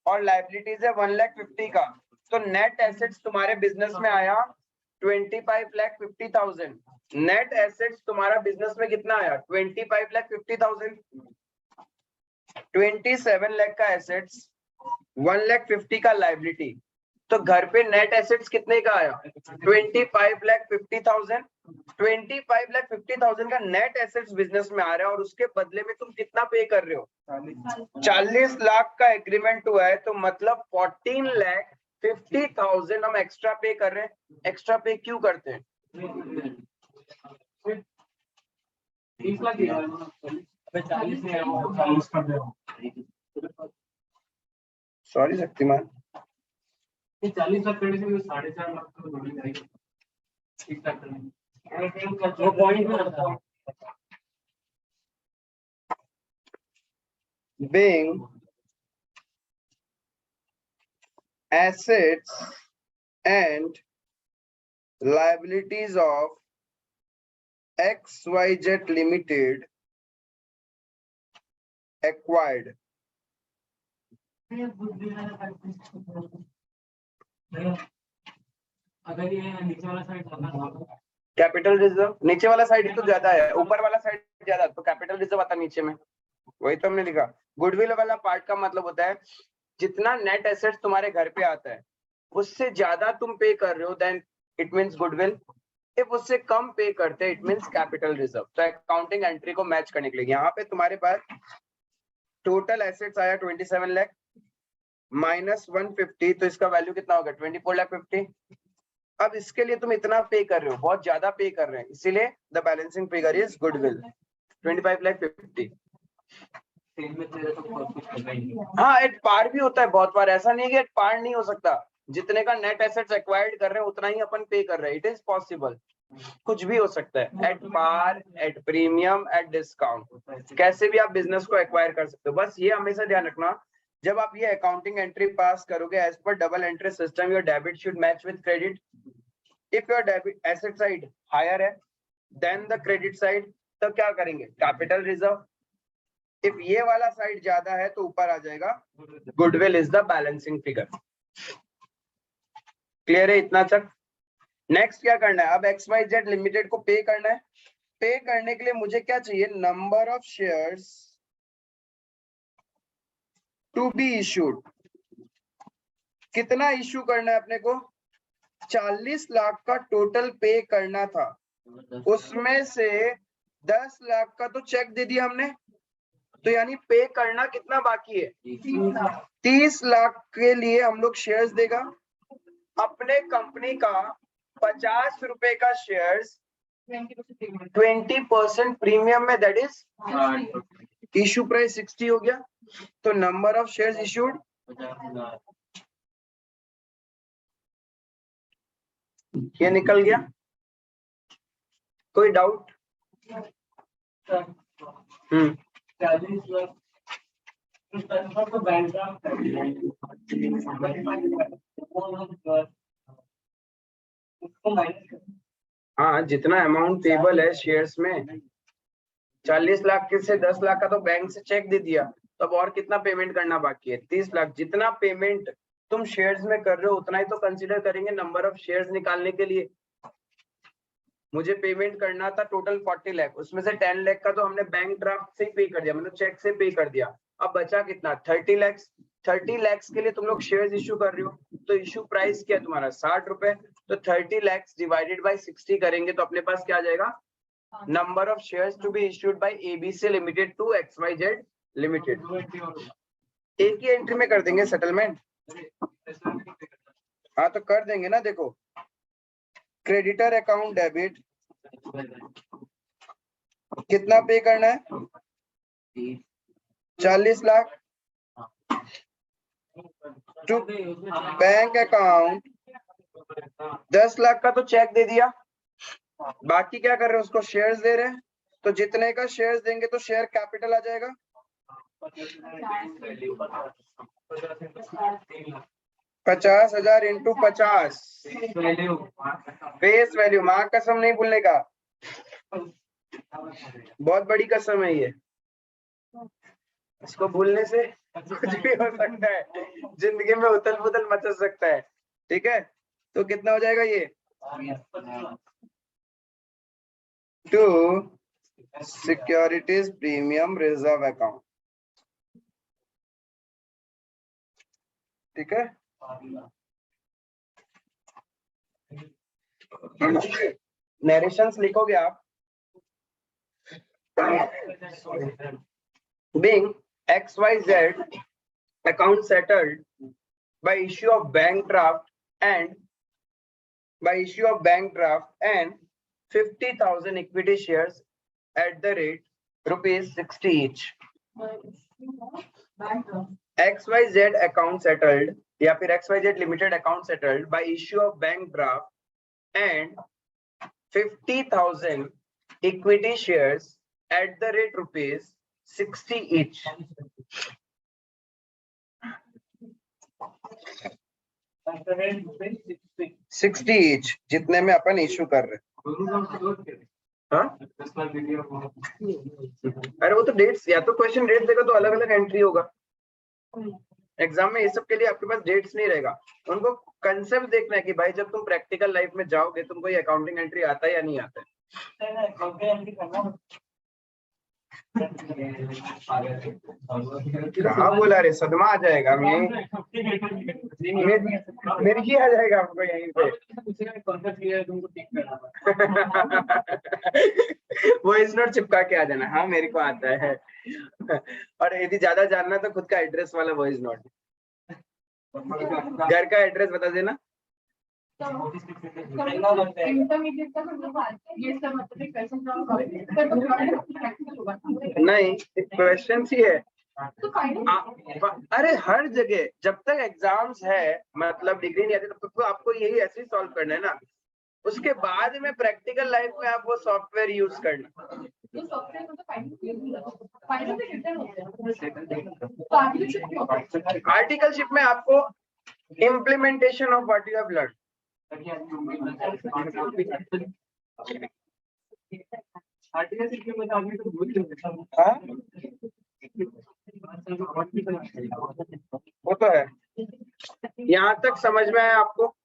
और लायबिलिटीज है 1,50,000 का, तो नेट एसेट्स तुम्हारे बिजनेस में आया 25,50,000। नेट एसेट्स तुम्हारा बिजनेस में कितना आया? 25,50,000। 27 लाख का एसेट्स, 1,50,000 का लायबिलिटी, तो घर पे नेट एसेट्स कितने का आया? 25,50,000। 25,50,000 का नेट एसेट्स बिजनेस में आ रहा है और उसके बदले में तुम कितना पे कर रहे हो? 40 लाख का एग्रीमेंट हुआ है, तो मतलब 14,50,000 हम एक्स्ट्रा पे कर रहे हैं। एक्स्ट्रा पे क्यों करते हैं? 30 लाख दिया, अबे 40 नहीं है, वो 40 कर दे। सॉरी शक्तिमान, ये 40 लाख करने से 4.5 लाख तो बढ़ जाएगा। ठीक ठाक करने वो पॉइंट में आता है। being assets and liabilities of XYZ Limited acquired. अगर ये नीचे वाला साइड ज्यादा कैपिटल रिजर्व नीचे वाला साइड तो ज्यादा है, ऊपर वाला साइड ज्यादा, तो कैपिटल रिजर्व आता नीचे में, वही तो हमने लिखा। गुडविल वाला पार्ट का मतलब होता है जितना नेट एसेट्स तुम्हारे घर पे आता है उससे ज्यादा तुम पे कर रहे हो, देन इट मींस गुडविल। इफ उससे कम पे करते हैं इट मींस कैपिटल रिजर्व। तो अकाउंटिंग एंट्री को मैच करने के लिए यहाँ पे तुम्हारे पास टोटल एसेट्स आया 27 लाख माइनस 150, तो इसका वैल्यू कितना होगा? 24,50,000। अब इसके लिए तुम इतना पे कर रहे हो, बहुत ज्यादा पे कर रहे हैं, इसीलिए the balancing figure is goodwill 25,50,000। हाँ, एट पार भी होता है बहुत बार, ऐसा नहीं है कि एट पार नहीं हो सकता। जितने का नेट एसेट्स एक्वायर्ड कर रहे हैं उतना ही अपन पे कर रहे हैं, इट इज पॉसिबल। कुछ भी हो सकता है, at par, at premium, at discount, कैसे भी आप बिजनेस को एक्वायर कर सकते हो। बस ये हमेशा ध्यान रखना, जब आप ये अकाउंटिंग एंट्री पास करोगे as per double entry system, your debit should match with credit. If your debit asset side higher है देन द क्रेडिट साइड, तो क्या करेंगे? Capital reserve. इफ ये वाला साइड ज्यादा है तो ऊपर आ जाएगा goodwill is the balancing figure. Clear है इतना तक? नेक्स्ट क्या करना है, अब XYZ लिमिटेड को पे करना है। पे करने के लिए मुझे क्या चाहिए, number of shares to be issued. कितना इशू करना है अपने को, 40 लाख का टोटल पे करना था, उसमें से 10 लाख का तो चेक दे दिया हमने, तो यानी पे करना कितना बाकी है, 30 लाख के लिए हम लोग शेयर्स देगा। अपने कंपनी का 50 रुपए का शेयर्स 20% प्रीमियम में, दैट इज इशू प्राइस 60 हो गया। तो नंबर ऑफ शेयर्स इशूड ये निकल गया। कोई डाउट? 40 लाख तो बैंक का हाँ, जितना अमाउंट पेबल है शेयर्स में, 40 लाख के से 10 लाख का तो बैंक से चेक दे दिया, तो अब और कितना पेमेंट करना बाकी है, 30 लाख। जितना पेमेंट तुम शेयर्स में कर रहे हो उतना ही तो कंसीडर करेंगे नंबर ऑफ शेयर्स निकालने के लिए। मुझे पेमेंट करना था टोटल 40 लाख, उसमें से 10 लाख का तो हमने बैंक ड्राफ्ट से ही पे कर दिया, मतलब चेक से पे कर दिया। अब बचा कितना, 30 लाख। 30 लाख के लिए तुम लोग शेयर्स इशू कर रहे हो, तो इशू प्राइस क्या है तुम्हारा, 60 रुपए। तो 30 लाख डिवाइडेड बाय 60 करेंगे तो अपने पास क्या आ जाएगा, number of shares to be issued by ABC limited to XYZ limited. एक ही एंट्री में कर देंगे सेटलमेंट। हाँ तो कर देंगे ना, देखो क्रेडिटर अकाउंट डेबिट कितना पे करना है, 40 lakh to bank account 10 lakh का तो चेक दे दिया, बाकी क्या कर रहे हैं, उसको शेयर्स दे रहे हैं। तो जितने का शेयर्स देंगे तो शेयर कैपिटल आ जाएगा, 50,000 इंटू 50 फेस वैल्यू। माँ कसम नहीं भूलने का, बहुत बड़ी कसम है ये, इसको भूलने से कुछ भी हो सकता है, जिंदगी में उथल पुथल मच सकता है। ठीक है, तो कितना हो जाएगा ये, to securities premium reserve account. ठीक है, नरेशंस लिखोगे आप, being XYZ account settled by issue of bank draft and 50,000 equity shares at the rate ₹60 each. XYZ account settled या फिर XYZ limited account settled by issue of bank draft and 50,000 equity shares at the rate ₹60 each. $60 each, जितने में अपन इशू कर रहे हैं। हाँ? अरे वो तो डेट्स, या तो क्वेश्चन डेट देगा तो अलग अलग एंट्री होगा। एग्जाम में ये सब के लिए आपके पास डेट्स नहीं रहेगा, उनको कंसेप्ट देखना है कि भाई जब तुम प्रैक्टिकल लाइफ में जाओगे तुमको ये अकाउंटिंग एंट्री आता है या नहीं आता है। कहाँ बोला रे, सदमा आ जाएगा, मेरी ही आ जाएगा आपको यहीं पे। वॉइस नोट चिपका के आ जाना, हाँ मेरे को आता है। और यदि ज्यादा जानना तो खुद का एड्रेस वाला वॉइस नोट, घर का एड्रेस बता देना। इंटरमीडिएट का ये सब नहीं, क्वेश्चन ही है। अरे हर जगह जब तक एग्जाम्स है, मतलब डिग्री नहीं आती तब तक तो आपको यही ऐसे ही सॉल्व करना है ना, उसके बाद में प्रैक्टिकल लाइफ में आप वो सॉफ्टवेयर यूज करना। आर्टिकलशिप में आपको implementation of what you have learn, वो तो है। यहाँ तक समझ में आया आपको?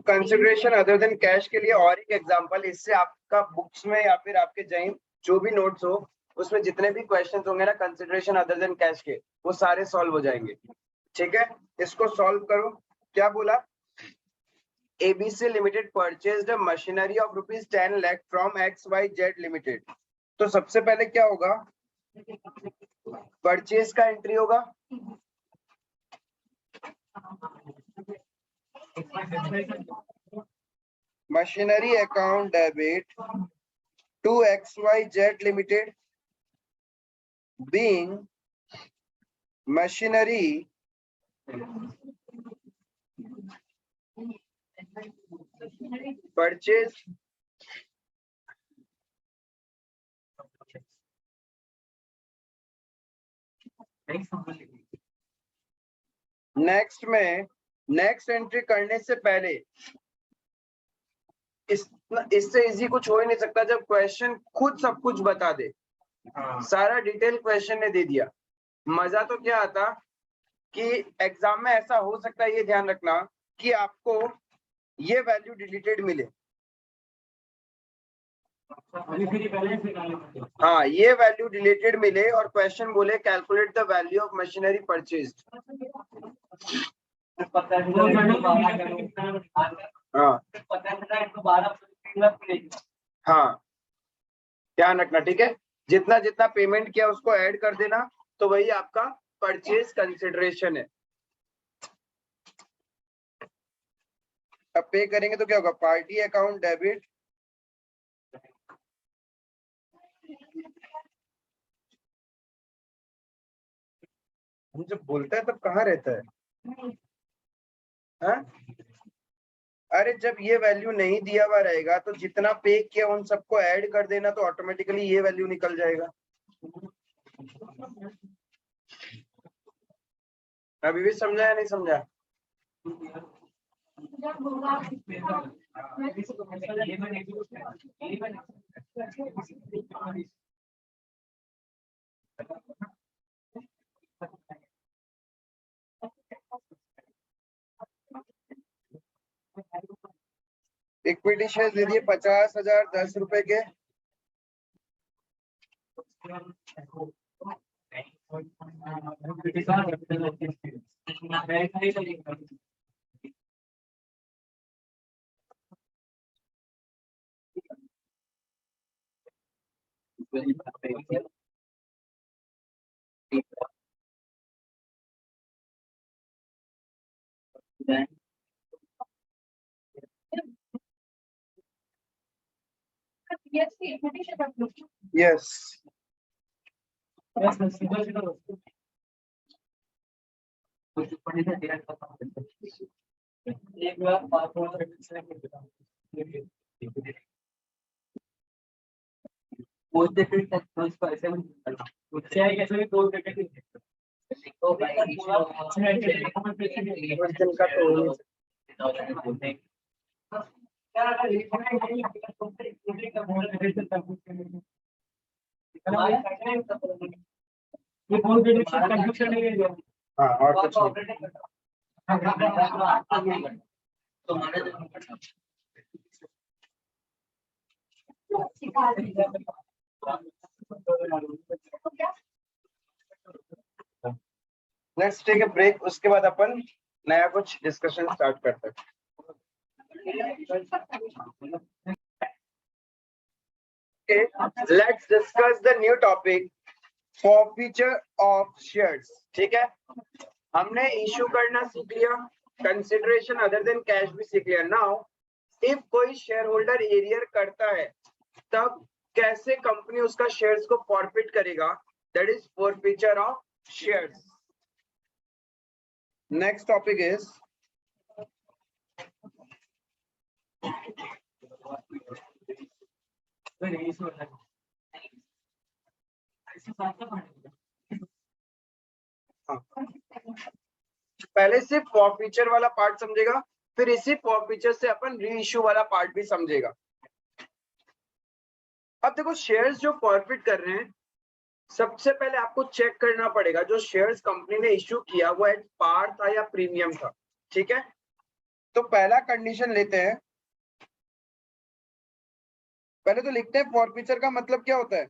कंसिडरेशन अदर देन कैश के लिए और एक एग्जांपल, इससे आपका बुक्स में या फिर आपके जैन जो भी नोट्स हो उसमें जितने भी क्वेश्चंस होंगे ना कंसिडरेशन अदर देन कैश के, वो सारे सॉल्व हो जाएंगे। ठीक है, इसको सॉल्व करो। क्या बोला? ABC limited purchased a machinery of ₹10 lakh from XYZ limited. तो सबसे पहले क्या होगा? परचेज का एंट्री होगा, machinery account debit to XYZ limited being machinery purchase next में नेक्स्ट एंट्री करने से पहले इससे इजी कुछ हो ही नहीं सकता जब क्वेश्चन खुद सब कुछ बता दे। सारा डिटेल क्वेश्चन ने दे दिया। मजा तो क्या आता कि एग्जाम में ऐसा हो सकता है, ये ध्यान रखना कि आपको ये वैल्यू डिलीटेड मिले। हाँ, ये वैल्यू डिलीटेड मिले और क्वेश्चन बोले calculate the value of machinery purchased. हाँ, ध्यान रखना। ठीक है, जितना जितना पेमेंट किया उसको ऐड कर देना, तो वही आपका परचेज कंसिडरेशन है। अब पे करेंगे तो क्या होगा? पार्टी अकाउंट डेबिट हम जब बोलता है तब कहाँ रहता है? हाँ? अरे जब ये वैल्यू नहीं दिया हुआ रहेगा तो जितना पे किया उन सबको ऐड कर देना, तो ऑटोमेटिकली ये वैल्यू निकल जाएगा। अभी भी समझा या नहीं समझा? इक्विटी शेयर दे दिए 50,000 ₹10 के। यस, हाँ, और कुछ नहीं। लेट्स टेक अ ब्रेक, उसके बाद अपन नया कुछ डिस्कशन स्टार्ट करते हैं। Okay, let's discuss the new topic, forfeiture of shares। ठीक है, हमने इशू करना सीख लिया, कंसिडरेशन अदर देन कैश भी सीख लिया। नाउ इफ कोई शेयर होल्डर एरियर करता है तब कैसे कंपनी उसका शेयर्स को फॉरफिट करेगा, that is forfeiture of shares. Next topic is पहले सिर्फ फॉरफीचर वाला पार्ट समझेगा, फिर इसी फॉरफीचर से अपन री इश्यू वाला पार्ट भी समझेगा। अब देखो, शेयर्स जो फॉरफिट कर रहे हैं, सबसे पहले आपको चेक करना पड़ेगा जो शेयर्स कंपनी ने इश्यू किया वो एट पार था या प्रीमियम था। ठीक है, तो पहला कंडीशन लेते हैं, पहले तो लिखते हैं फॉरफीचर का मतलब क्या होता है।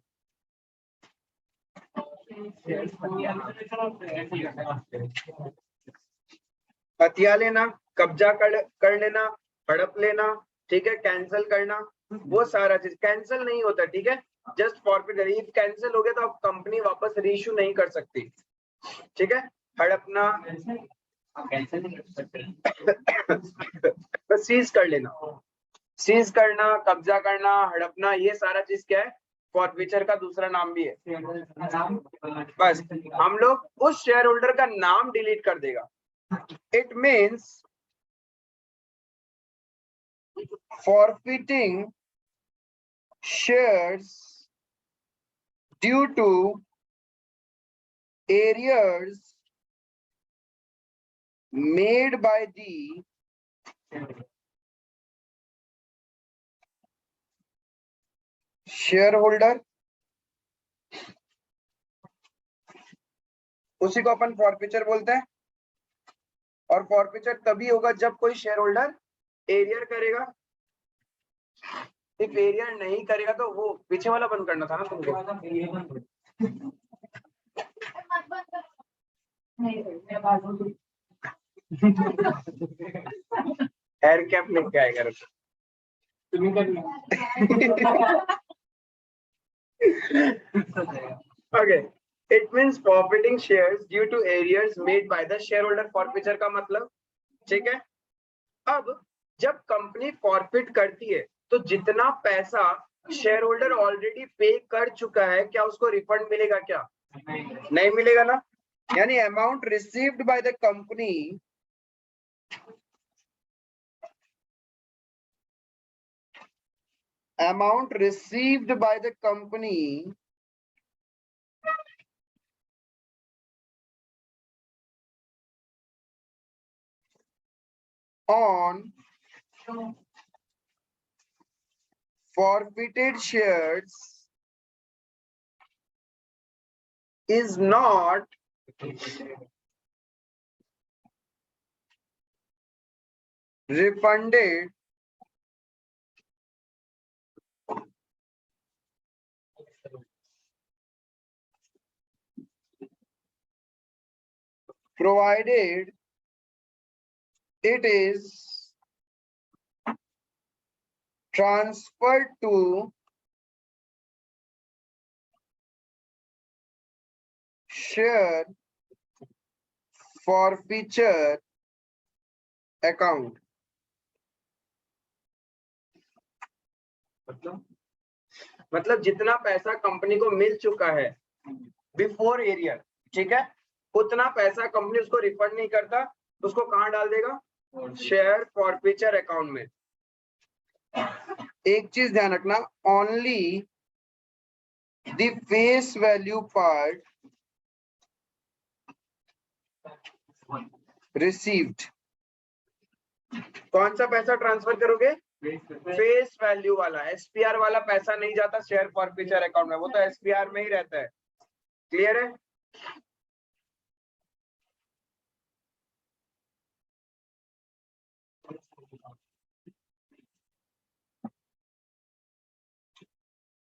हथिया लेना, कब्जा कर लेना, हड़प लेना, ठीक है, कैंसिल करना, वो सारा चीज कैंसिल नहीं होता, ठीक है, जस्ट फॉरफिट। इफ कैंसिल हो गया तो आप कंपनी वापस रीइश्यू नहीं कर सकती, ठीक है। हड़पना, सीज कर लेना, सीज करना, कब्जा करना, हड़पना, ये सारा चीज क्या है, फॉरफीचर का दूसरा नाम भी है। बस हम लोग उस शेयर होल्डर का नाम डिलीट कर देगा। It means forfeiting shares due to errors made by the shareholder, उसी को अपन फॉरफीचर बोलते हैं। और फॉरफीचर तभी होगा जब कोई शेयर होल्डर एरियर करेगा। इफ एरियर नहीं करेगा तो वो पीछे वाला बंद करना था ना तुमको। हेयर कैप लेके आएगा रुको। Okay. It means forfeiting shares due to errors made by the shareholder। forfeiture का मतलब, ठीक है। अब जब कंपनी फॉरफिट करती है तो जितना पैसा शेयर होल्डर ऑलरेडी पे कर चुका है, क्या उसको रिफंड मिलेगा? क्या नहीं मिलेगा ना। यानी amount received by the company on forfeited shares is not refunded provided it is transferred to share forfeiture account। मतलब जितना पैसा कंपनी को मिल चुका है बिफोर एरियर, ठीक है, उतना पैसा कंपनी उसको रिफंड नहीं करता, उसको कहां डाल देगा? शेयर फॉरफीचर अकाउंट में। एक चीज ध्यान रखना, only the face value part received. कौन सा पैसा ट्रांसफर करोगे? फेस वैल्यू वाला। एसपीआर वाला पैसा नहीं जाता शेयर फॉरफीचर अकाउंट में, वो तो एसपीआर में ही रहता है। क्लियर है?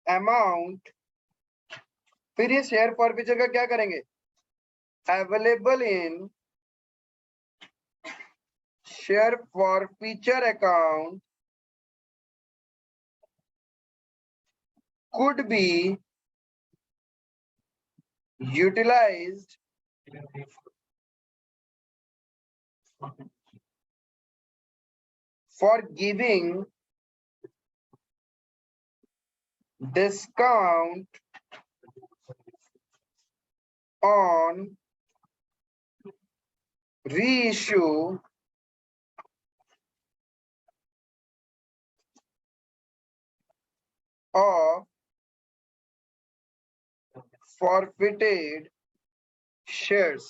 अमाउंट, फिर ये शेयर फॉरफीचर का क्या करेंगे? Available in share forfeiture account could be utilized for giving discount on reissue of forfeited shares।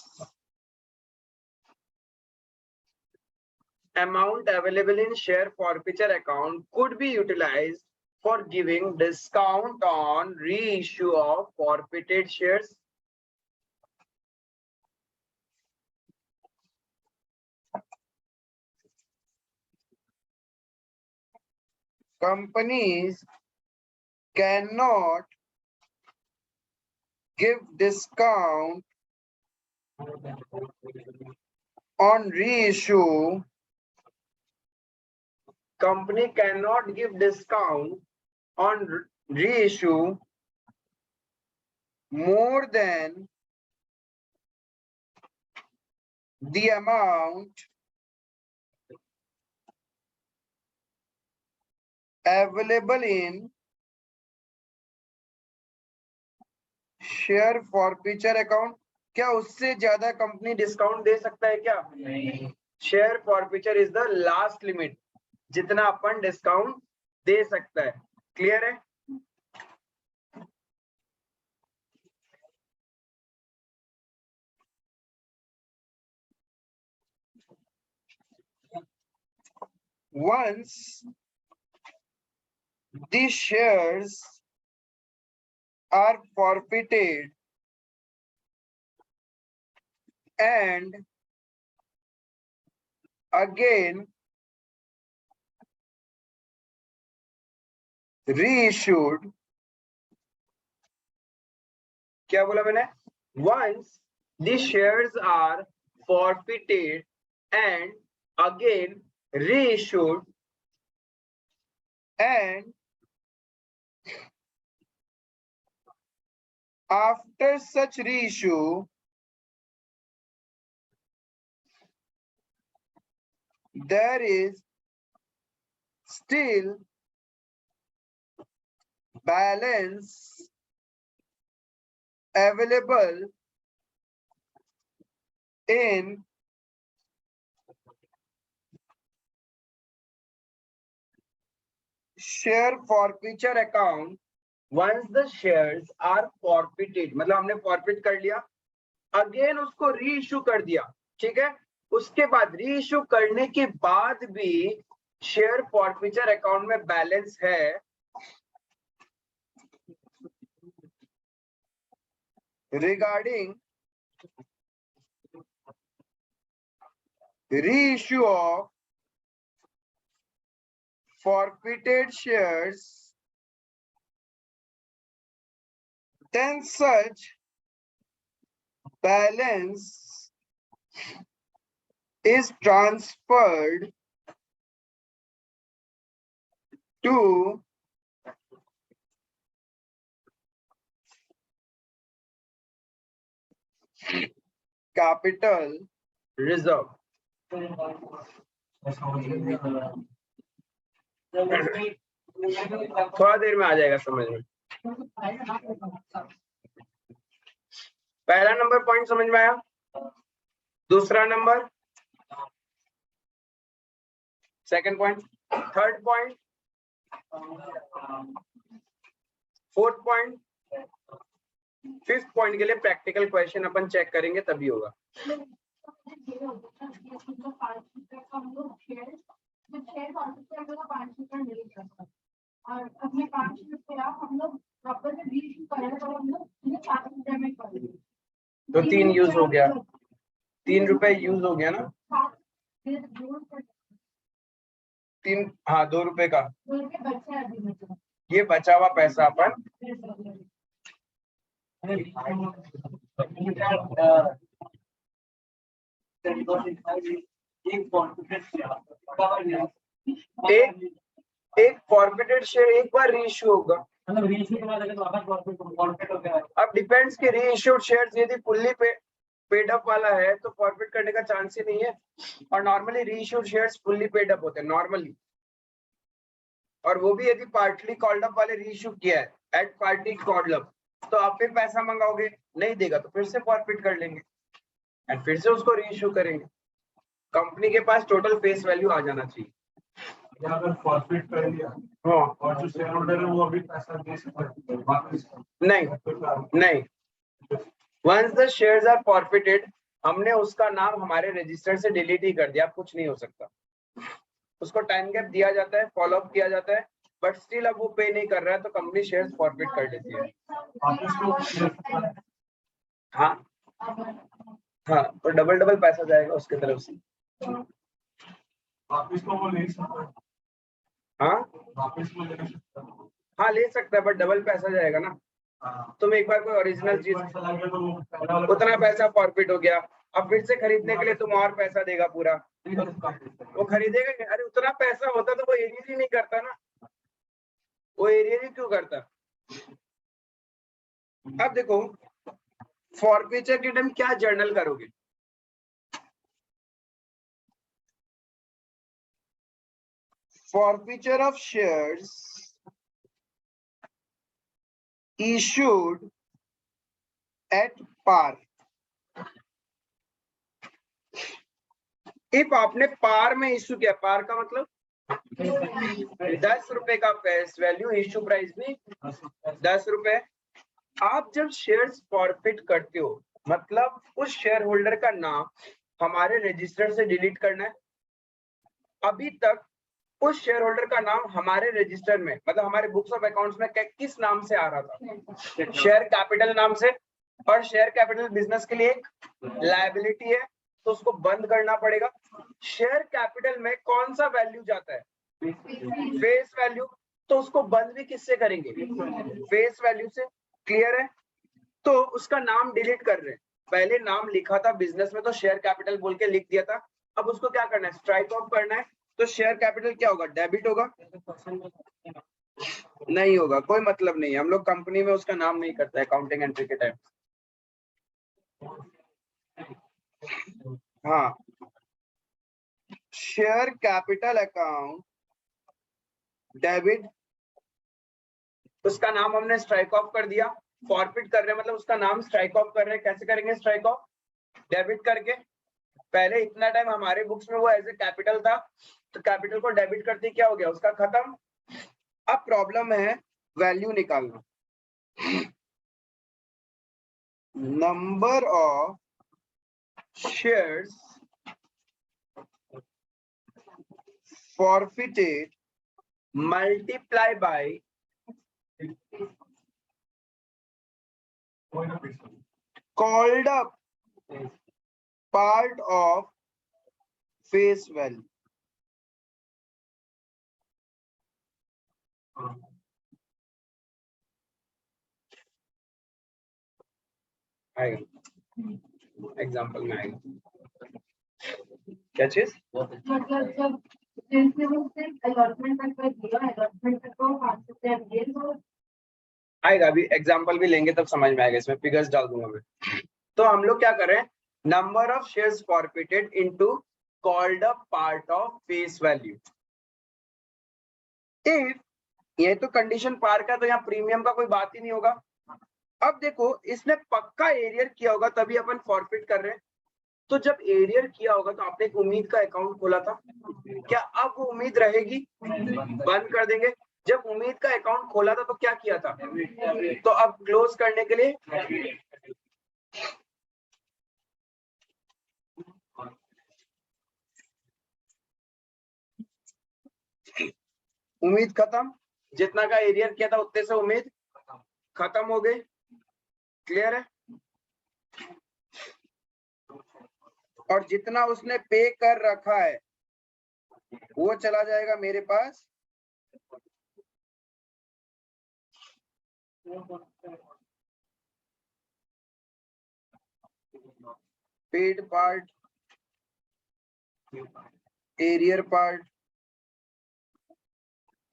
Amount available in share forfeiture account could be utilized for giving discount on reissue of forfeited shares। companies cannot give discount on reissue. Company cannot give discount on reissue more than the amount available in share forfeiture account. क्या उससे ज्यादा कंपनी डिस्काउंट दे सकता है क्या? नहीं। Share forfeiture is the last limit जितना अपन डिस्काउंट दे सकता है। क्लियर है? Once the shares are forfeited and again reissued, क्या बोला मैंने? Once the shares are forfeited and again reissued and after such reissue there is still balance available in share forfeiture account. Once the shares are forfeited, मतलब हमने forfeit कर लिया, अगेन उसको रीइश्यू कर दिया, ठीक है? उसके बाद रीइश्यू करने के बाद भी शेयर फॉरफीचर अकाउंट में बैलेंस है, regarding reissue of forfeited shares, then such balance is transferred to capital reserve. थोड़ा देर में आ जाएगा समझ में। पहला नंबर पॉइंट समझ में आया? दूसरा number, second point, third point, fourth point, fifth point के लिए प्रैक्टिकल क्वेश्चन अपन चेक करेंगे तभी होगा। और अपने 5 रुपया हम लोग प्रॉपर से रीइश्यू करें तो हम लोग 4 रुपये में कर देंगे। तो 3 यूज हो गया, 3 रुपए यूज हो गया ना? 3, हाँ 2 रुपए का ये बचा हुआ पैसा अपन एक फॉरफिटेड शेयर एक बार रीइश्यू होगा, मतलब रीइश्यू के बाद अगर वापस फॉरफिट हो गया। अब डिपेंड्स कि रीइश्यूड शेयर्स यदि फुल्ली पेड अप वाला है तो फॉरफिट करने का चांस ही नहीं है, और normally reissued shares fully paid up होते हैं नॉर्मली, और वो भी यदि पार्टली कॉल्ड अप वाले रीइश्यू किया है एट पार्टी कॉल्ड अप, तो आप फिर पैसा मंगाओगे, नहीं देगा तो फिर से फॉरफिट कर लेंगे एंड फिर से उसको रीइश्यू करेंगे। कंपनी के पास टोटल फेस वैल्यू आ जाना चाहिए। अगर फॉरफिट कर लिया हाँ, और जो शेयर होल्डर है वो अभी पैसा दे सकता है वापस? नहीं, once the shares are forfeited हमने उसका नाम हमारे रजिस्टर से डिलीट ही कर दिया, कुछ नहीं हो सकता। उसको टाइम गैप दिया जाता है, फॉलो अप किया जाता है, बट स्टिल अब वो पे नहीं कर रहा है तो कंपनी शेयर्स फॉरफिट कर देती है। हाँ हाँ, तो डबल पैसा जाएगा उसके तरफ से। वापस को वो ले सकता है। हाँ वापस में ले सकता हूँ। हाँ ले सकता है, बट डबल पैसा जाएगा ना। हाँ। तुम एक बार कोई ओरिजिनल चीज, पैसा लग गया तो वो पहले वाला उतना पैसा फॉरफिट हो गया, अब फिर से खरीदने के लिए तुम और पैसा देगा पूरा, पैसा इसका पैसा। वो खरीदेगा नहीं। अरे उतना पैसा होता तो वो एरियर ही नहीं करता ना, वो एरियर ही क्यों करता। अब देखो फॉरफीचर के टाइम क्या जर्नल करोगे, forfeiture of shares issued at par। if आपने पार में इश्यू किया, पार का मतलब 10 रुपए का फेस वैल्यू, इश्यू प्राइस भी 10 रुपए। आप जब शेयर्स फॉरफिट करते हो मतलब उस शेयर होल्डर का नाम हमारे रजिस्टर से डिलीट करना है। अभी तक उस शेयर होल्डर का नाम हमारे रजिस्टर में मतलब हमारे बुक्स ऑफ अकाउंट्स में किस नाम से आ रहा था, शेयर कैपिटल नाम से, और शेयर कैपिटल बिजनेस के लिए एक लायबिलिटी है तो उसको बंद करना पड़ेगा। शेयर कैपिटल में कौन सा वैल्यू जाता है, फेस वैल्यू, तो उसको बंद भी किससे करेंगे, फेस वैल्यू से। क्लियर है, तो उसका नाम डिलीट कर रहे हैं। पहले नाम लिखा था बिजनेस में तो शेयर कैपिटल बोल के लिख दिया था, अब उसको क्या करना है, स्ट्राइक ऑफ करना है। तो शेयर कैपिटल क्या होगा, डेबिट होगा, नहीं होगा, कोई मतलब नहीं है, हम लोग कंपनी में उसका नाम नहीं करते अकाउंटिंग एंट्री के टाइम। हाँ, शेयर कैपिटल अकाउंट डेबिट, उसका नाम हमने स्ट्राइक ऑफ कर दिया। फॉरफिट कर रहे हैं मतलब उसका नाम स्ट्राइक ऑफ कर रहे हैं। कैसे करेंगे स्ट्राइक ऑफ, डेबिट करके। पहले इतना टाइम हमारे बुक्स में वो एज ए कैपिटल था तो कैपिटल को डेबिट करते क्या हो गया, उसका खत्म। अब प्रॉब्लम है वैल्यू निकालना, number of shares forfeited multiply by called up part of face value। आएगा एग्जाम्पल में आएगा क्या चीज, मतलब जब जैसे वो सिर्फ अलॉटमेंट तक का दिया, अलॉटमेंट तक को 5 रुपया दिए तो आएगा, अभी एग्जाम्पल भी लेंगे तब समझ में आएगा, इसमें फिगर्स डाल दूंगा मैं। तो हम लोग क्या कर रहे हैं, number of shares forfeited into called up part of face value. If ये तो कंडीशन पार का, तो यहाँ प्रीमियम का कोई बात ही नहीं होगा। अब देखो इसने पक्का एरियर किया होगा तभी अपन फॉरफिट कर रहे हैं। तो जब एरियर किया होगा तो आपने एक उम्मीद का अकाउंट खोला था, क्या अब वो उम्मीद रहेगी, बंद कर देंगे। जब उम्मीद का अकाउंट खोला था तो क्या किया था, तो अब क्लोज करने के लिए उम्मीद खत्म, जितना का एरियर किया था उतने से उम्मीद खत्म हो गई। क्लियर है, और जितना उसने पे कर रखा है वो चला जाएगा मेरे पास पेड पार्ट, एरियर पार्ट।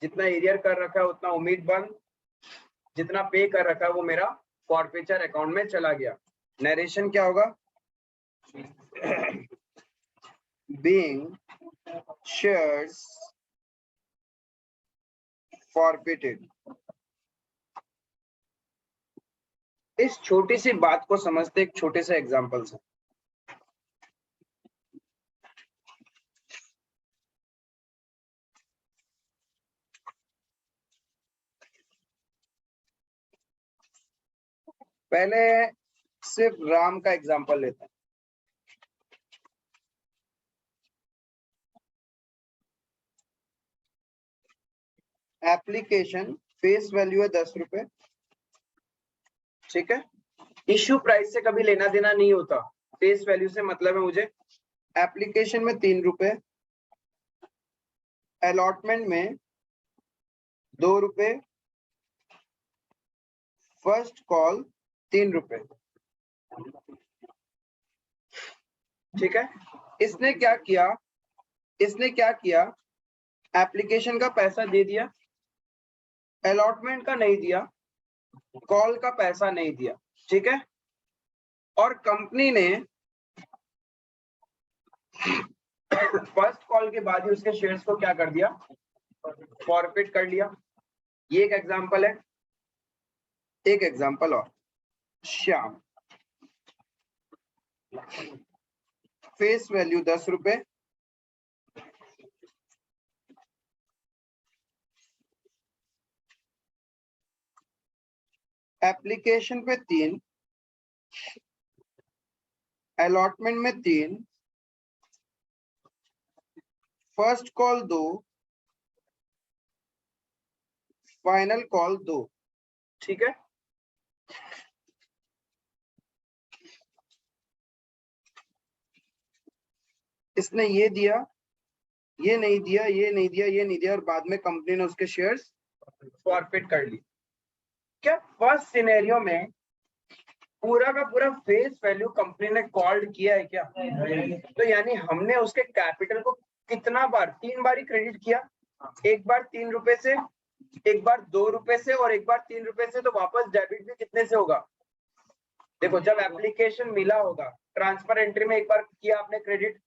जितना एरियर कर रखा है उतना उम्मीद बंद, जितना पे कर रखा है वो मेरा फॉरफिचर अकाउंट में चला गया। नरेशन क्या होगा, being shares forfeited। इस छोटी सी बात को समझते एक छोटे से एग्जांपल से। पहले सिर्फ राम का एग्जांपल लेते हैं। एप्लीकेशन फेस वैल्यू है 10 रुपए, ठीक है। इश्यू प्राइस से कभी लेना देना नहीं होता, फेस वैल्यू से मतलब है मुझे। एप्लीकेशन में 3 रुपए, अलॉटमेंट में ₹2, फर्स्ट कॉल ₹3। ठीक है, इसने क्या किया, एप्लीकेशन का पैसा दे दिया, अलॉटमेंट का नहीं दिया, कॉल का पैसा नहीं दिया। ठीक है, और कंपनी ने फर्स्ट कॉल के बाद ही उसके शेयर्स को क्या कर दिया, फॉरफिट कर लिया। ये एक एग्जांपल है। एक एग्जांपल और, श्याम, फेस वैल्यू ₹10, एप्लीकेशन पे 3, अलॉटमेंट में 3, फर्स्ट कॉल 2, फाइनल कॉल 2। ठीक है, इसने ये दिया, ये नहीं दिया, ये नहीं दिया, ये नहीं दिया, और बाद में कंपनी ने उसके शेयर्स फॉरफिट कर ली। क्या फर्स्ट सिनेरियो में पूरा का पूरा फेस वैल्यू कंपनी ने कॉल्ड किया है क्या? तो यानी हमने उसके कैपिटल को कितना बार, 3 बार ही क्रेडिट किया। एक बार ₹3 से, एक बार ₹2 से, और एक बार ₹3 से। तो वापस डेबिट भी कितने से होगा? देखो, जब एप्लीकेशन मिला होगा, ट्रांसफर एंट्री में एक बार किया आपने क्रेडिट,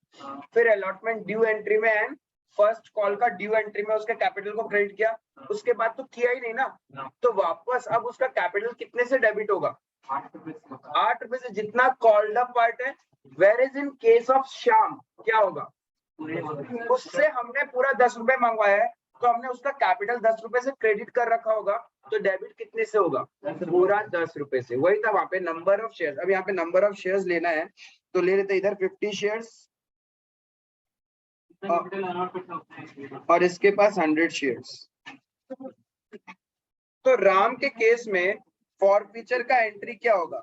फिर अलॉटमेंट ड्यू एंट्री में एंड फर्स्ट कॉल का ड्यू एंट्री में उसके कैपिटल को क्रेडिट किया, उसके बाद तो किया ही नहीं ना। तो वापस अब उसका कैपिटल कितने से डेबिट होगा? ₹8 से, जितना कॉल्ड अप पार्ट है। Where is in case of Shyam क्या होगा? उससे हमने पूरा ₹10 मंगवाया है, तो हमने उसका कैपिटल ₹10 से क्रेडिट कर रखा होगा, तो डेबिट कितने से होगा? पूरा ₹10 से। वही था वहां पे नंबर ऑफ शेयर्स। अब यहाँ पे नंबर ऑफ शेयर्स लेना है, तो ले लेते इधर 50 शेयर्स, और इसके पास 100 शेयर्स। तो राम के केस में फॉरफीचर का एंट्री क्या होगा?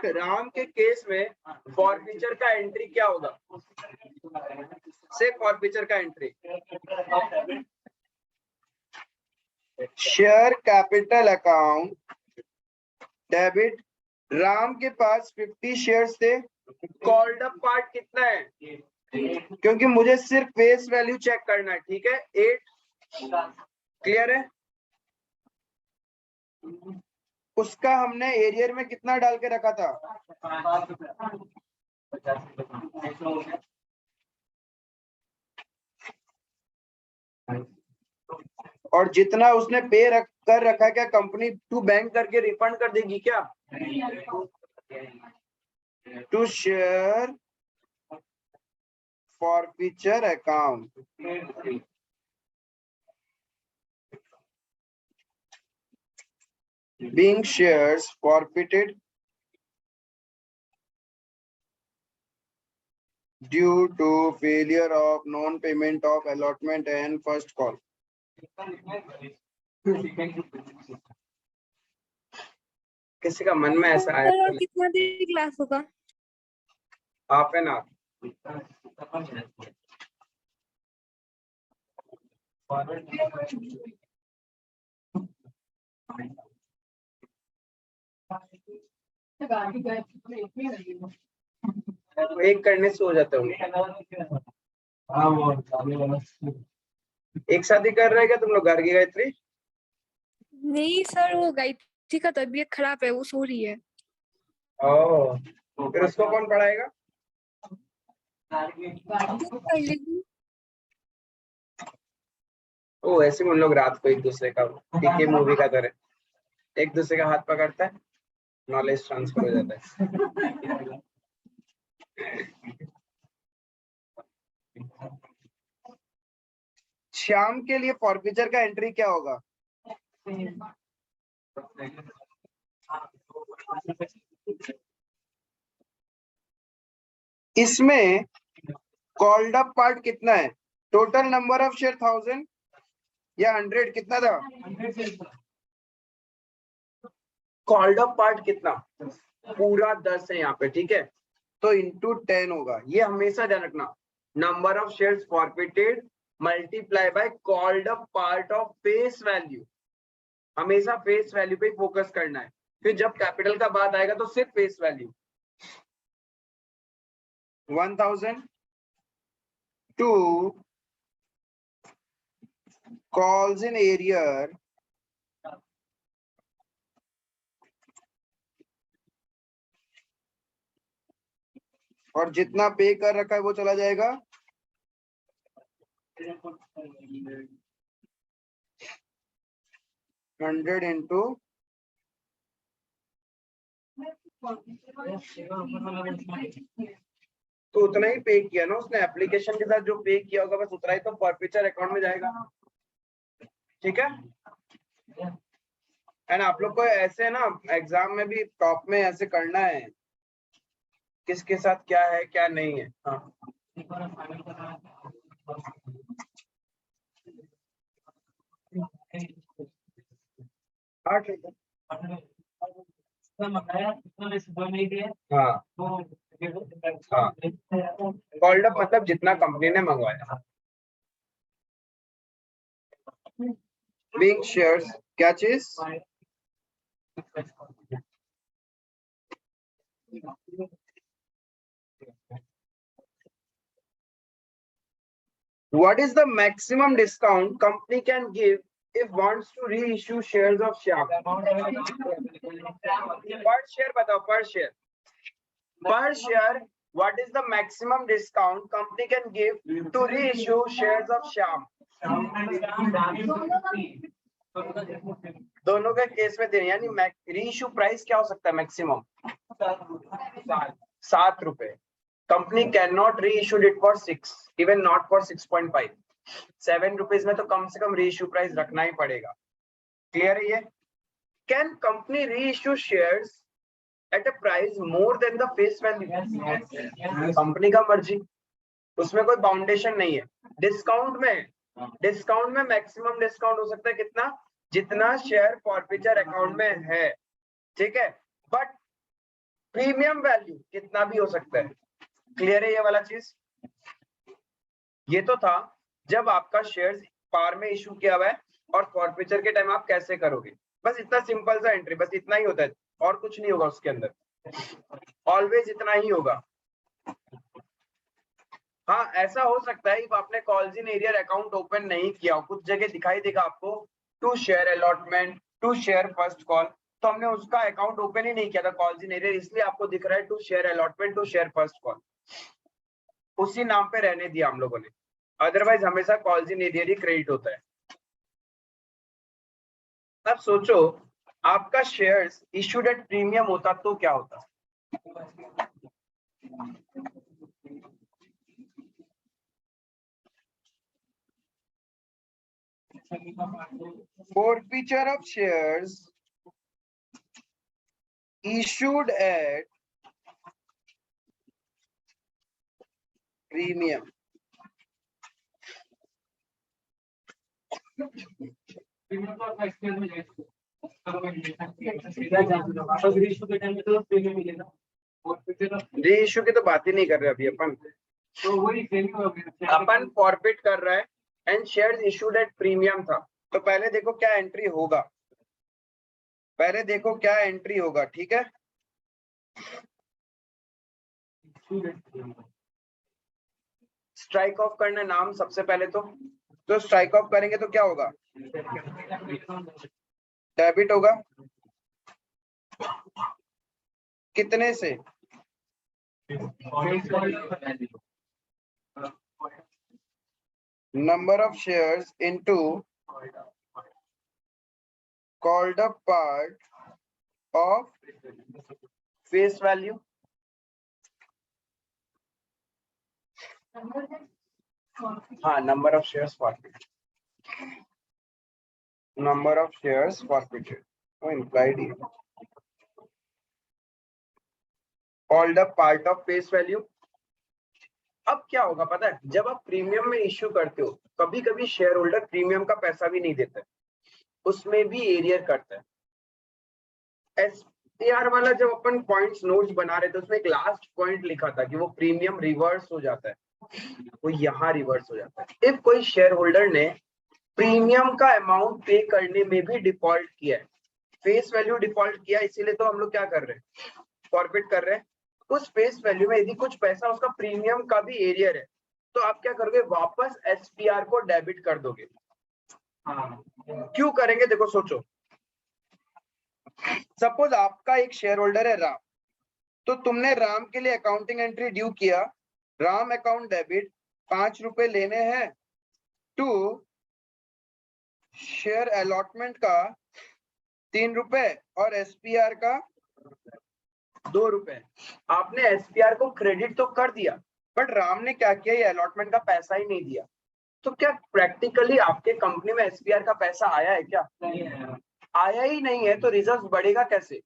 राम के केस में फॉरफीचर का एंट्री क्या होगा? से फॉरफीचर का entry, share capital account debit. Ram के पास 50 शेयर्स थे, कॉल्ड अप पार्ट कितना है? क्योंकि मुझे सिर्फ फेस वैल्यू चेक करना है। ठीक है, 8 क्लियर है। उसका हमने एरियर में कितना डाल के रखा था? और जितना उसने पे कर रखा है, क्या कंपनी टू बैंक करके रिफंड कर देगी क्या? To share forfeiture account, being shares forfeited due to failure of non-payment of allotment and first call. किसी का मन में ऐसा आया? सर, और कितना देर क्लास होगा? Half an hour. एक करने से हो जाता है। एक साथ ही कर रहे क्या तुम लोग? घर की गायत्री? नहीं सर, वो गायत्री का तबीयत खराब है, वो सो रही है। ओह, फिर उसको कौन पढ़ाएगा? कर लेगी। ओ, ऐसे में उन लोग रात को एक दूसरे का पीके मूवी का तरह एक दूसरे का हाथ पकड़ता है, नॉलेज ट्रांसफर हो जाता है। श्याम के लिए फॉरफीचर का एंट्री क्या होगा? इसमें कॉल्ड अप पार्ट कितना है? टोटल नंबर ऑफ शेयर 1000 या 100? कितना था कॉल्ड अप पार्ट? कितना? पूरा 10 है यहाँ पे। ठीक है, तो इंटू 10 होगा। ये हमेशा ध्यान रखना, number of shares forfeited multiply by called up part of face value. हमेशा फेस वैल्यू पे फोकस करना है, फिर जब कैपिटल का बात आएगा तो सिर्फ face value. 1000 to calls in arrear और जितना पे कर रखा है वो चला जाएगा 100 into तो उतना ही पे किया ना उसने, एप्लीकेशन के साथ जो पे किया होगा बस उतना ही तो फॉरफिचर अकाउंट में जाएगा। ठीक है, एंड आप लोग को ऐसे ना एग्जाम में भी टॉप में ऐसे करना है, किसके साथ क्या है क्या नहीं है। हाँ कॉल्ड अप मतलब जितना कंपनी ने मंगवाया। बीइंग शेयर्स क्या चीज, what is the maximum discount company can give if wants to reissue shares of Shyam? Per share बताओ, per share, per share what is the maximum discount company can give to reissue shares of Shyam? दोनों के केस में देने, यानी रीइश्यू प्राइस क्या हो सकता है मैक्सिमम 7 रुपए। Company can not reissue it for 6, even not for 6.5। 7 rupees में तो कम से कम रीइश्यू प्राइस रखना ही पड़ेगा। क्लियर है ये? Can company reissue shares at a price more than the face value? Company का मर्जी, उसमें कोई बाउंडेशन नहीं है। डिस्काउंट में मैक्सिमम डिस्काउंट हो सकता है कितना, जितना शेयर फॉरफिचर अकाउंट में है। ठीक है, बट प्रीमियम वैल्यू कितना भी हो सकता है। क्लियर है ये वाला चीज? ये तो था जब आपका शेयर पार में इशू किया हुआ है और फॉरफिचर के टाइम आप कैसे करोगे। बस इतना सिंपल सा एंट्री, बस इतना ही होता है और कुछ नहीं होगा उसके अंदर, ऑलवेज इतना ही होगा। हाँ ऐसा हो सकता है if आपने calls in arrear account open नहीं किया हो, कुछ जगह दिखाई देगा आपको to share allotment, to share first call, तो हमने उसका अकाउंट ओपन ही नहीं किया था कॉल्स इन एरियर, इसलिए आपको दिख रहा है to share allotment, to share first call, उसी नाम पे रहने दिया हम लोगों ने। अदरवाइज हमेशा calls in arrear he credit होता है। अब सोचो आपका शेयर्स इश्यूड एट प्रीमियम होता तो क्या होता। Forfeiture of shares issued at premium. Reissue की तो बात ही नहीं कर रहे अभी अपन, तो वही अपन फॉरफिट कर रहा है and shares issued at premium था। तो पहले देखो क्या एंट्री होगा, पहले देखो क्या एंट्री होगा। ठीक है, स्ट्राइक ऑफ करना नाम सबसे पहले, तो स्ट्राइक ऑफ करेंगे तो क्या होगा, डेबिट होगा। कितने से, number of shares into called up part of face value. हाँ, number of shares forfeited. Number of shares forfeited. Oh, implied here. Called up part of face value. अब क्या होगा पता है, जब आप प्रीमियम में इश्यू करते हो कभी कभी शेयर होल्डर प्रीमियम का पैसा भी नहीं देता है, उसमें भी एरियर करता है। एसपीआर वाला जब अपन पॉइंट्स नोट्स बना रहे थे उसमें एक लास्ट पॉइंट लिखा था कि वो प्रीमियम रिवर्स हो जाता है। वो यहाँ रिवर्स हो जाता है। इफ कोई शेयर होल्डर ने प्रीमियम का अमाउंट पे करने में भी डिफॉल्ट किया है, फेस वैल्यू डिफॉल्ट किया, इसीलिए तो हम लोग क्या कर रहे हैं, फॉरबिट कर रहे हैं। उस फेस वैल्यू में यदि कुछ पैसा उसका प्रीमियम का भी एरियर है तो आप क्या करोगे, वापस एसपीआर को डेबिट कर दोगे। क्यों करेंगे, देखो सोचो। सपोज आपका एक शेयर होल्डर है राम, तो तुमने राम के लिए अकाउंटिंग एंट्री ड्यू किया, राम अकाउंट डेबिट 5 रुपए लेने हैं टू शेयर अलॉटमेंट का 3 रुपए और एसपीआर का 2 रुपए। आपने एसपीआर को क्रेडिट तो कर दिया, बट राम ने क्या किया, ये अलॉटमेंट का पैसा ही नहीं दिया। तो क्या प्रैक्टिकली आपके कंपनी में एसपीआर का पैसा आया है क्या? आया ही नहीं है, तो रिजर्व बढ़ेगा कैसे?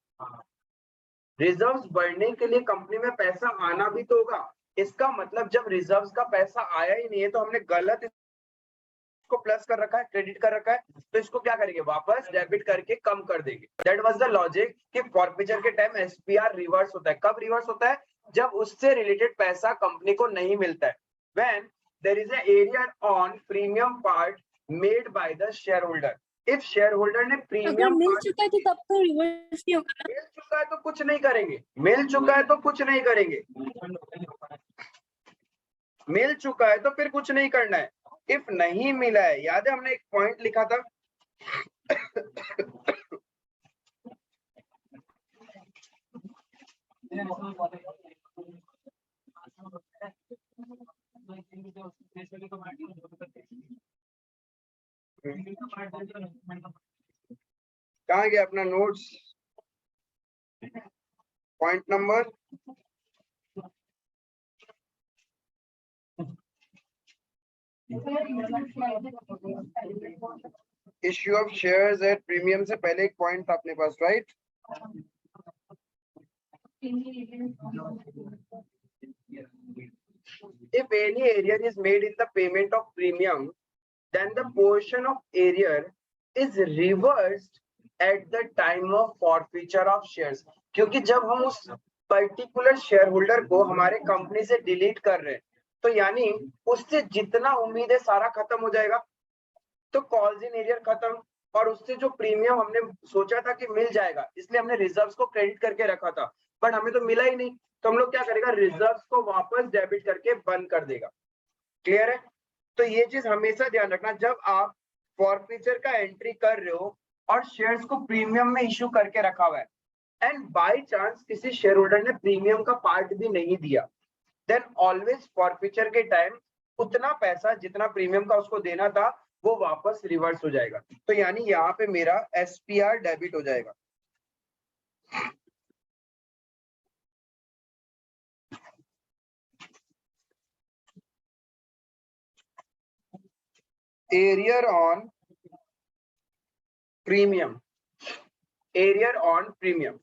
रिजर्व्स बढ़ने के लिए कंपनी में पैसा आना भी तो होगा। इसका मतलब जब रिजर्व्स का पैसा आया ही नहीं है तो हमने गलत इसको प्लस कर रखा है, क्रेडिट कर रखा है, तो इसको क्या करेंगे, वापस डेबिट करके कम कर देंगे। दैट वाज द लॉजिक कि फॉरफीचर के टाइम एसपीआर रिवर्स होता है। कब रिवर्स होता है? जब उससे रिलेटेड पैसा कंपनी को नहीं मिलता है। When there is a arrear on premium part made by the share holder. If share holder ने अगर प्रीमियम मिल चुका है तो तब तो रिवर्स नहीं होगा ना। मिल चुका है तो कुछ नहीं करेंगे, मिल चुका है तो कुछ नहीं करेंगे, मिल चुका है तो फिर कुछ नहीं करना है। इफ नहीं मिला है, याद है हमने एक पॉइंट लिखा था कहाँ गया अपना notes, point number issue of shares at premium से पहले एक पॉइंट था अपने पास, right? If any arrear is made in the payment of premium, then the portion of arrear is reversed at the time of forfeiture of shares. क्योंकि जब हम उस पर्टिकुलर शेयर होल्डर को हमारे कंपनी से डिलीट कर रहे हैं, तो यानी उससे जितना उम्मीद है सारा खत्म हो जाएगा। तो कॉल्स इन एरियर खत्म, और उससे जो प्रीमियम हमने सोचा था कि मिल जाएगा, इसलिए हमने रिजर्व्स को क्रेडिट करके रखा था, बट हमें तो मिला ही नहीं। तो हम लोग क्या करेगा, रिजर्व्स को वापस डेबिट करके बंद कर देगा। क्लियर है? तो ये चीज हमेशा ध्यान रखना, जब आप फॉरफीचर का एंट्री कर रहे हो और शेयर्स को प्रीमियम में इश्यू करके रखा हुआ है, एंड बाय चांस किसी शेयर होल्डर ने प्रीमियम का पार्ट भी नहीं दिया, देन ऑलवेज फॉरफीचर के टाइम उतना पैसा जितना प्रीमियम का उसको देना था वो वापस रिवर्स हो जाएगा। तो यानी यहाँ पे मेरा एसपीआर डेबिट हो जाएगा। Arrear on premium, arrear on premium,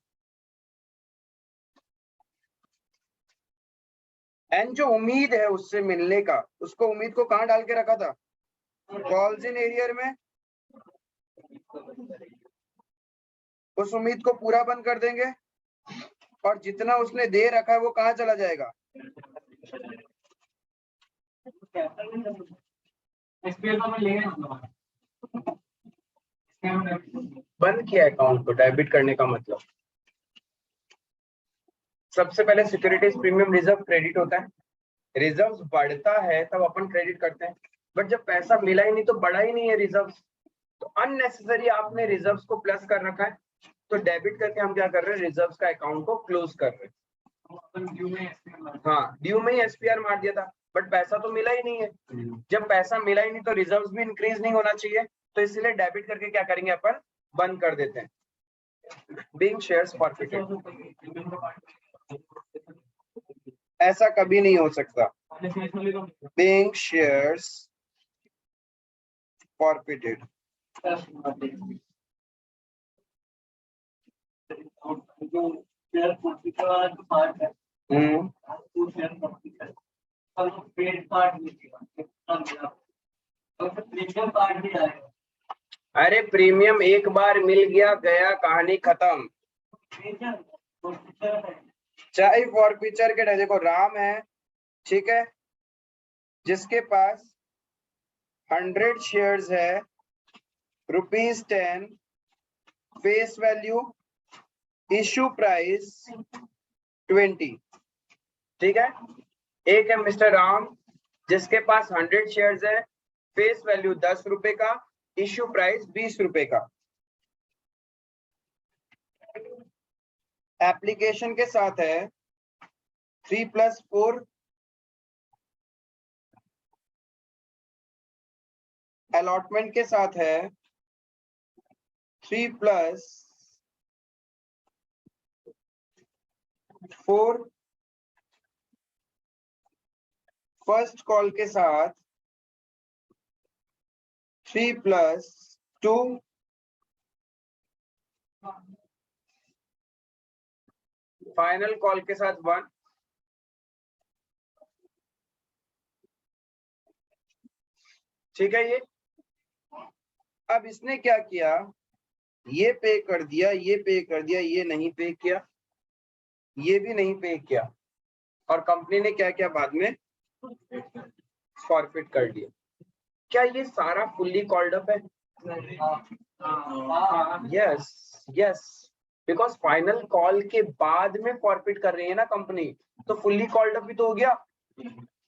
and जो उम्मीद है उससे मिलने का, उसको उम्मीद को कहां डाल के रखा था, कॉल्स इन एरियर में। उस उम्मीद को पूरा बंद कर देंगे और जितना उसने दे रखा है वो कहां चला जाएगा, बंद किया अकाउंट को डेबिट करने का मतलब। सबसे पहले सिक्योरिटीज प्रीमियम रिजर्व क्रेडिट होता है, रिजर्व बढ़ता है तब अपन क्रेडिट करते हैं, बट जब पैसा मिला ही नहीं तो बढ़ा ही नहीं है रिजर्व, तो अननेसेसरी आपने रिजर्व्स को प्लस कर रखा है, तो डेबिट करके हम क्या कर रहे हैं, रिजर्व्स का अकाउंट को क्लोज कर रहे हैं। हाँ, ड्यू में ही एसपीआर मार दिया था, बट पैसा तो मिला ही नहीं है। जब पैसा मिला ही नहीं तो रिजर्व्स भी इंक्रीज नहीं होना चाहिए, तो इसलिए डेबिट करके क्या करेंगे, अपन बंद कर देते हैं। बीइंग शेयर्स फॉरफिटेड, ऐसा कभी नहीं हो सकता। बीइंग शेयर्स फॉरफिटेड, अरे प्रीमियम एक बार मिल गया, गया, कहानी खत्म। चाहे फॉरफीचर के देखो राम है, ठीक है, जिसके पास 100 शेयर्स है, ₹10, फेस वैल्यू, इशू प्राइस 20। ठीक है। एक है मिस्टर राम, जिसके पास 100 शेयर्स है, फेस वैल्यू 10 रुपए का, इशू प्राइस 20 रुपए का। एप्लीकेशन के साथ है 3+4, अलॉटमेंट के साथ है 3+4, फर्स्ट कॉल के साथ 3+2, फाइनल कॉल के साथ 1। ठीक है। ये अब इसने क्या किया, ये पे कर दिया, ये पे कर दिया, ये नहीं पे किया, ये भी नहीं पे किया, और कंपनी ने क्या किया बाद में, फॉरफिट कर दिया। क्या ये सारा फुल्ली कॉल्ड अप है? Yes yes, because final call के बाद में फॉरफिट कर रही है ना कंपनी, तो फुल्ली कॉल्ड अप भी तो हो गया।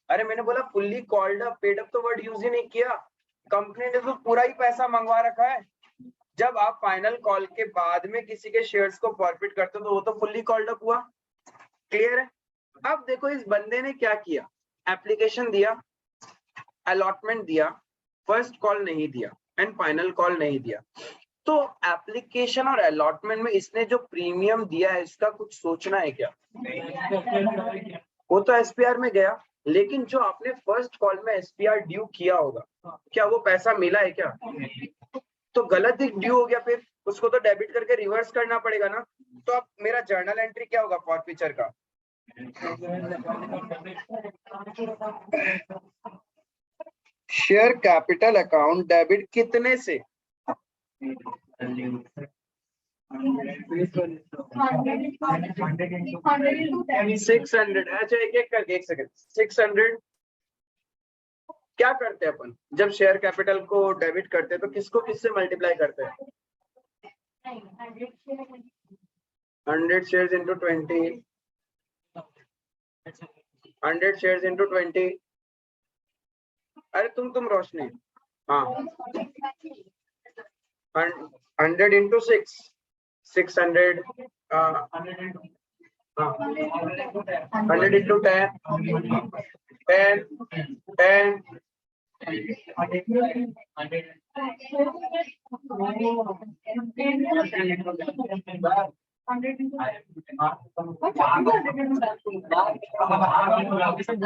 अरे मैंने बोला fully called up, paid up तो वर्ड यूज ही नहीं किया, कंपनी ने तो पूरा ही पैसा मंगवा रखा है। जब आप फाइनल कॉल के बाद में किसी के शेयर्स को फॉरफिट करते हो तो वो तो फुल्ली कॉल्ड अप हुआ। क्लियर है? अब देखो इस बंदे ने क्या किया, एप्लीकेशन दिया, अलॉटमेंट दिया, फर्स्ट कॉल नहीं दिया एंड फाइनल कॉल नहीं दिया। तो एप्लीकेशन और अलॉटमेंट में इसने जो प्रीमियम दिया है इसका कुछ सोचना है क्या? वो तो एसपीआर में गया, लेकिन जो आपने फर्स्ट कॉल में एसपीआर ड्यू किया होगा, क्या वो पैसा मिला है क्या? तो गलत ही ड्यू हो गया, फिर उसको तो डेबिट करके रिवर्स करना पड़ेगा ना। तो अब मेरा जर्नल एंट्री क्या होगा फॉरफीचर का? शेयर कैपिटल अकाउंट डेबिट कितने से? 600। अच्छा एक एक करके, एक सेकंड। 600 क्या करते हैं अपन जब शेयर कैपिटल को डेबिट करते हैं, तो किसको किससे मल्टीप्लाई करते हैं? 100 शेयर्स इंटू 20, 100 शेयर्स इंटू 20। अरे तुम रोशनी, हाँ 100 इंटू 6, 600, 100 इंटू 10, 10, 10।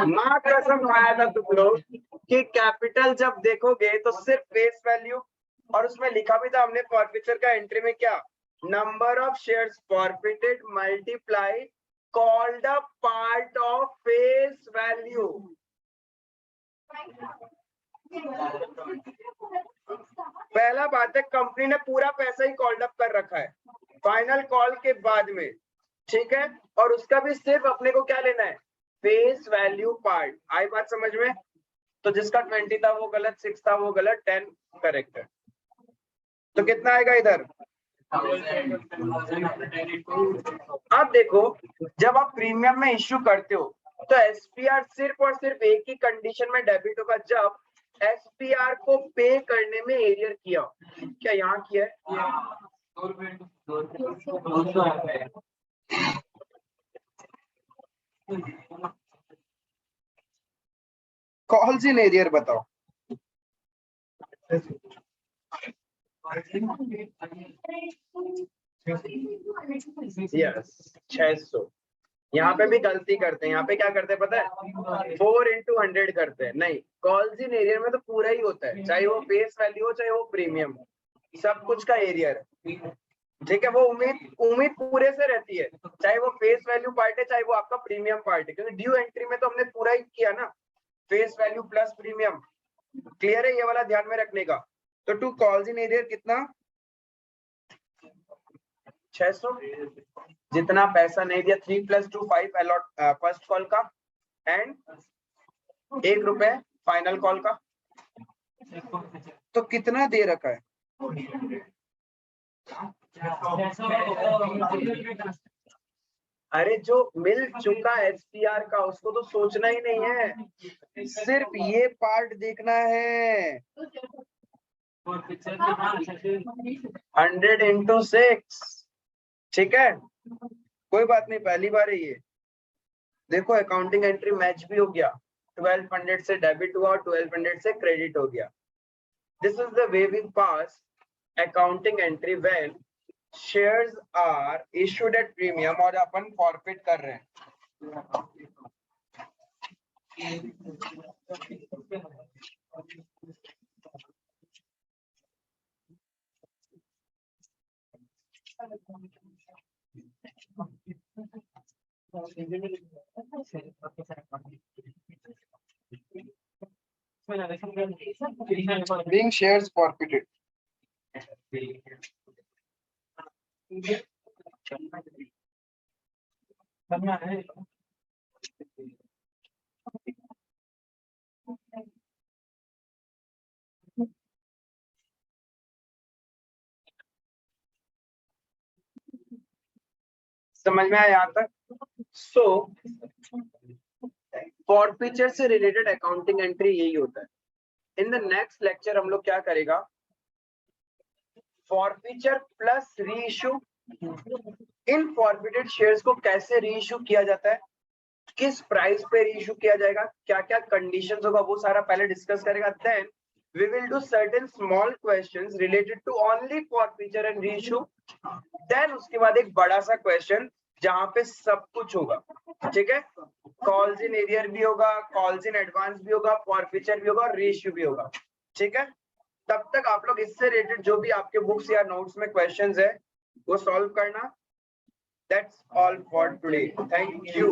माँ कसम खाया था तुम लोग कि कैपिटल जब देखोगे तो सिर्फ फेस वैल्यू, और उसमें लिखा भी था हमने फॉरफीचर का एंट्री में क्या, number of shares forfeited multiply called a part of face value. पहला बात है कंपनी ने पूरा पैसा ही कॉल्ड अप कर रखा है फाइनल कॉल के बाद में, ठीक है, और उसका भी सिर्फ अपने को क्या लेना है, फेस वैल्यू पार्ट। आई बात समझ में? तो जिसका 20 था वो गलत, 6 था वो गलत, 10 करेक्ट है। तो कितना आएगा इधर? अब देखो जब आप प्रीमियम में इश्यू करते हो तो एसपीआर सिर्फ और सिर्फ एक ही कंडीशन में डेबिट होगा, जब एसपीआर को पे करने में एरियर किया। क्या यहाँ किया है? कॉल्स इन एरियर बताओ। यस 600। यहाँ पे भी गलती करते हैं, यहाँ पे क्या करते हैं पता है, 4 into 100 करते हैं। नहीं, कॉल्स इन एरियर में तो पूरा ही होता है, चाहे वो फेस वैल्यू हो चाहे वो प्रीमियम, सब कुछ का एरियर है। ठीक है, वो उम्मीद पूरे से रहती है, चाहे वो फेस वैल्यू पार्ट है चाहे वो आपका प्रीमियम पार्ट है, क्योंकि ड्यू एंट्री में तो हमने पूरा ही किया ना, face value plus premium. Clear है? ये वाला ध्यान में रखने का। तो टू कॉल्स इन एरियर कितना? 600। जितना पैसा नहीं दिया, 3 + 2 5 अलॉट फर्स्ट कॉल का, एंड ₹1 फाइनल कॉल का, तो कितना दे रखा है? अरे जो मिल चुका SPR का उसको तो सोचना ही नहीं है, सिर्फ ये पार्ट देखना है। 100 into 6, ठीक है, कोई बात नहीं, पहली बार है ये। देखो अकाउंटिंग एंट्री मैच भी हो गया, 1200 से डेबिट हुआ और 1200 से क्रेडिट हो गया। This is the way we pass accounting entry when shares are issued at premium और अपन फॉरफिट कर रहे हैं। Being shares forfeited. समझ में आया यहाँ तक? सो फॉरफीचर से रिलेटेड अकाउंटिंग एंट्री यही होता है। इन द नेक्स्ट लेक्चर हम लोग क्या करेगा, फॉरफीचर प्लस री इशू, इन फॉरफिटेड शेयर्स को कैसे री इशू किया जाता है, किस प्राइस पे री इशू किया जाएगा, क्या क्या कंडीशंस होगा, वो सारा पहले डिस्कस करेगा। Then we will do certain small questions related to only forfeiture and reissue, then उसके बाद एक बड़ा सा क्वेश्चन जहां पे सब कुछ होगा, ठीक है, कॉल्स इन एरियर भी होगा, कॉल्स इन एडवांस भी होगा, फॉरफीचर भी होगा और रीइश्यू भी होगा, ठीक है। तब तक आप लोग इससे रिलेटेड जो भी आपके बुक्स या नोट्स में क्वेश्चंस है वो सॉल्व करना। That's all for today. Thank you.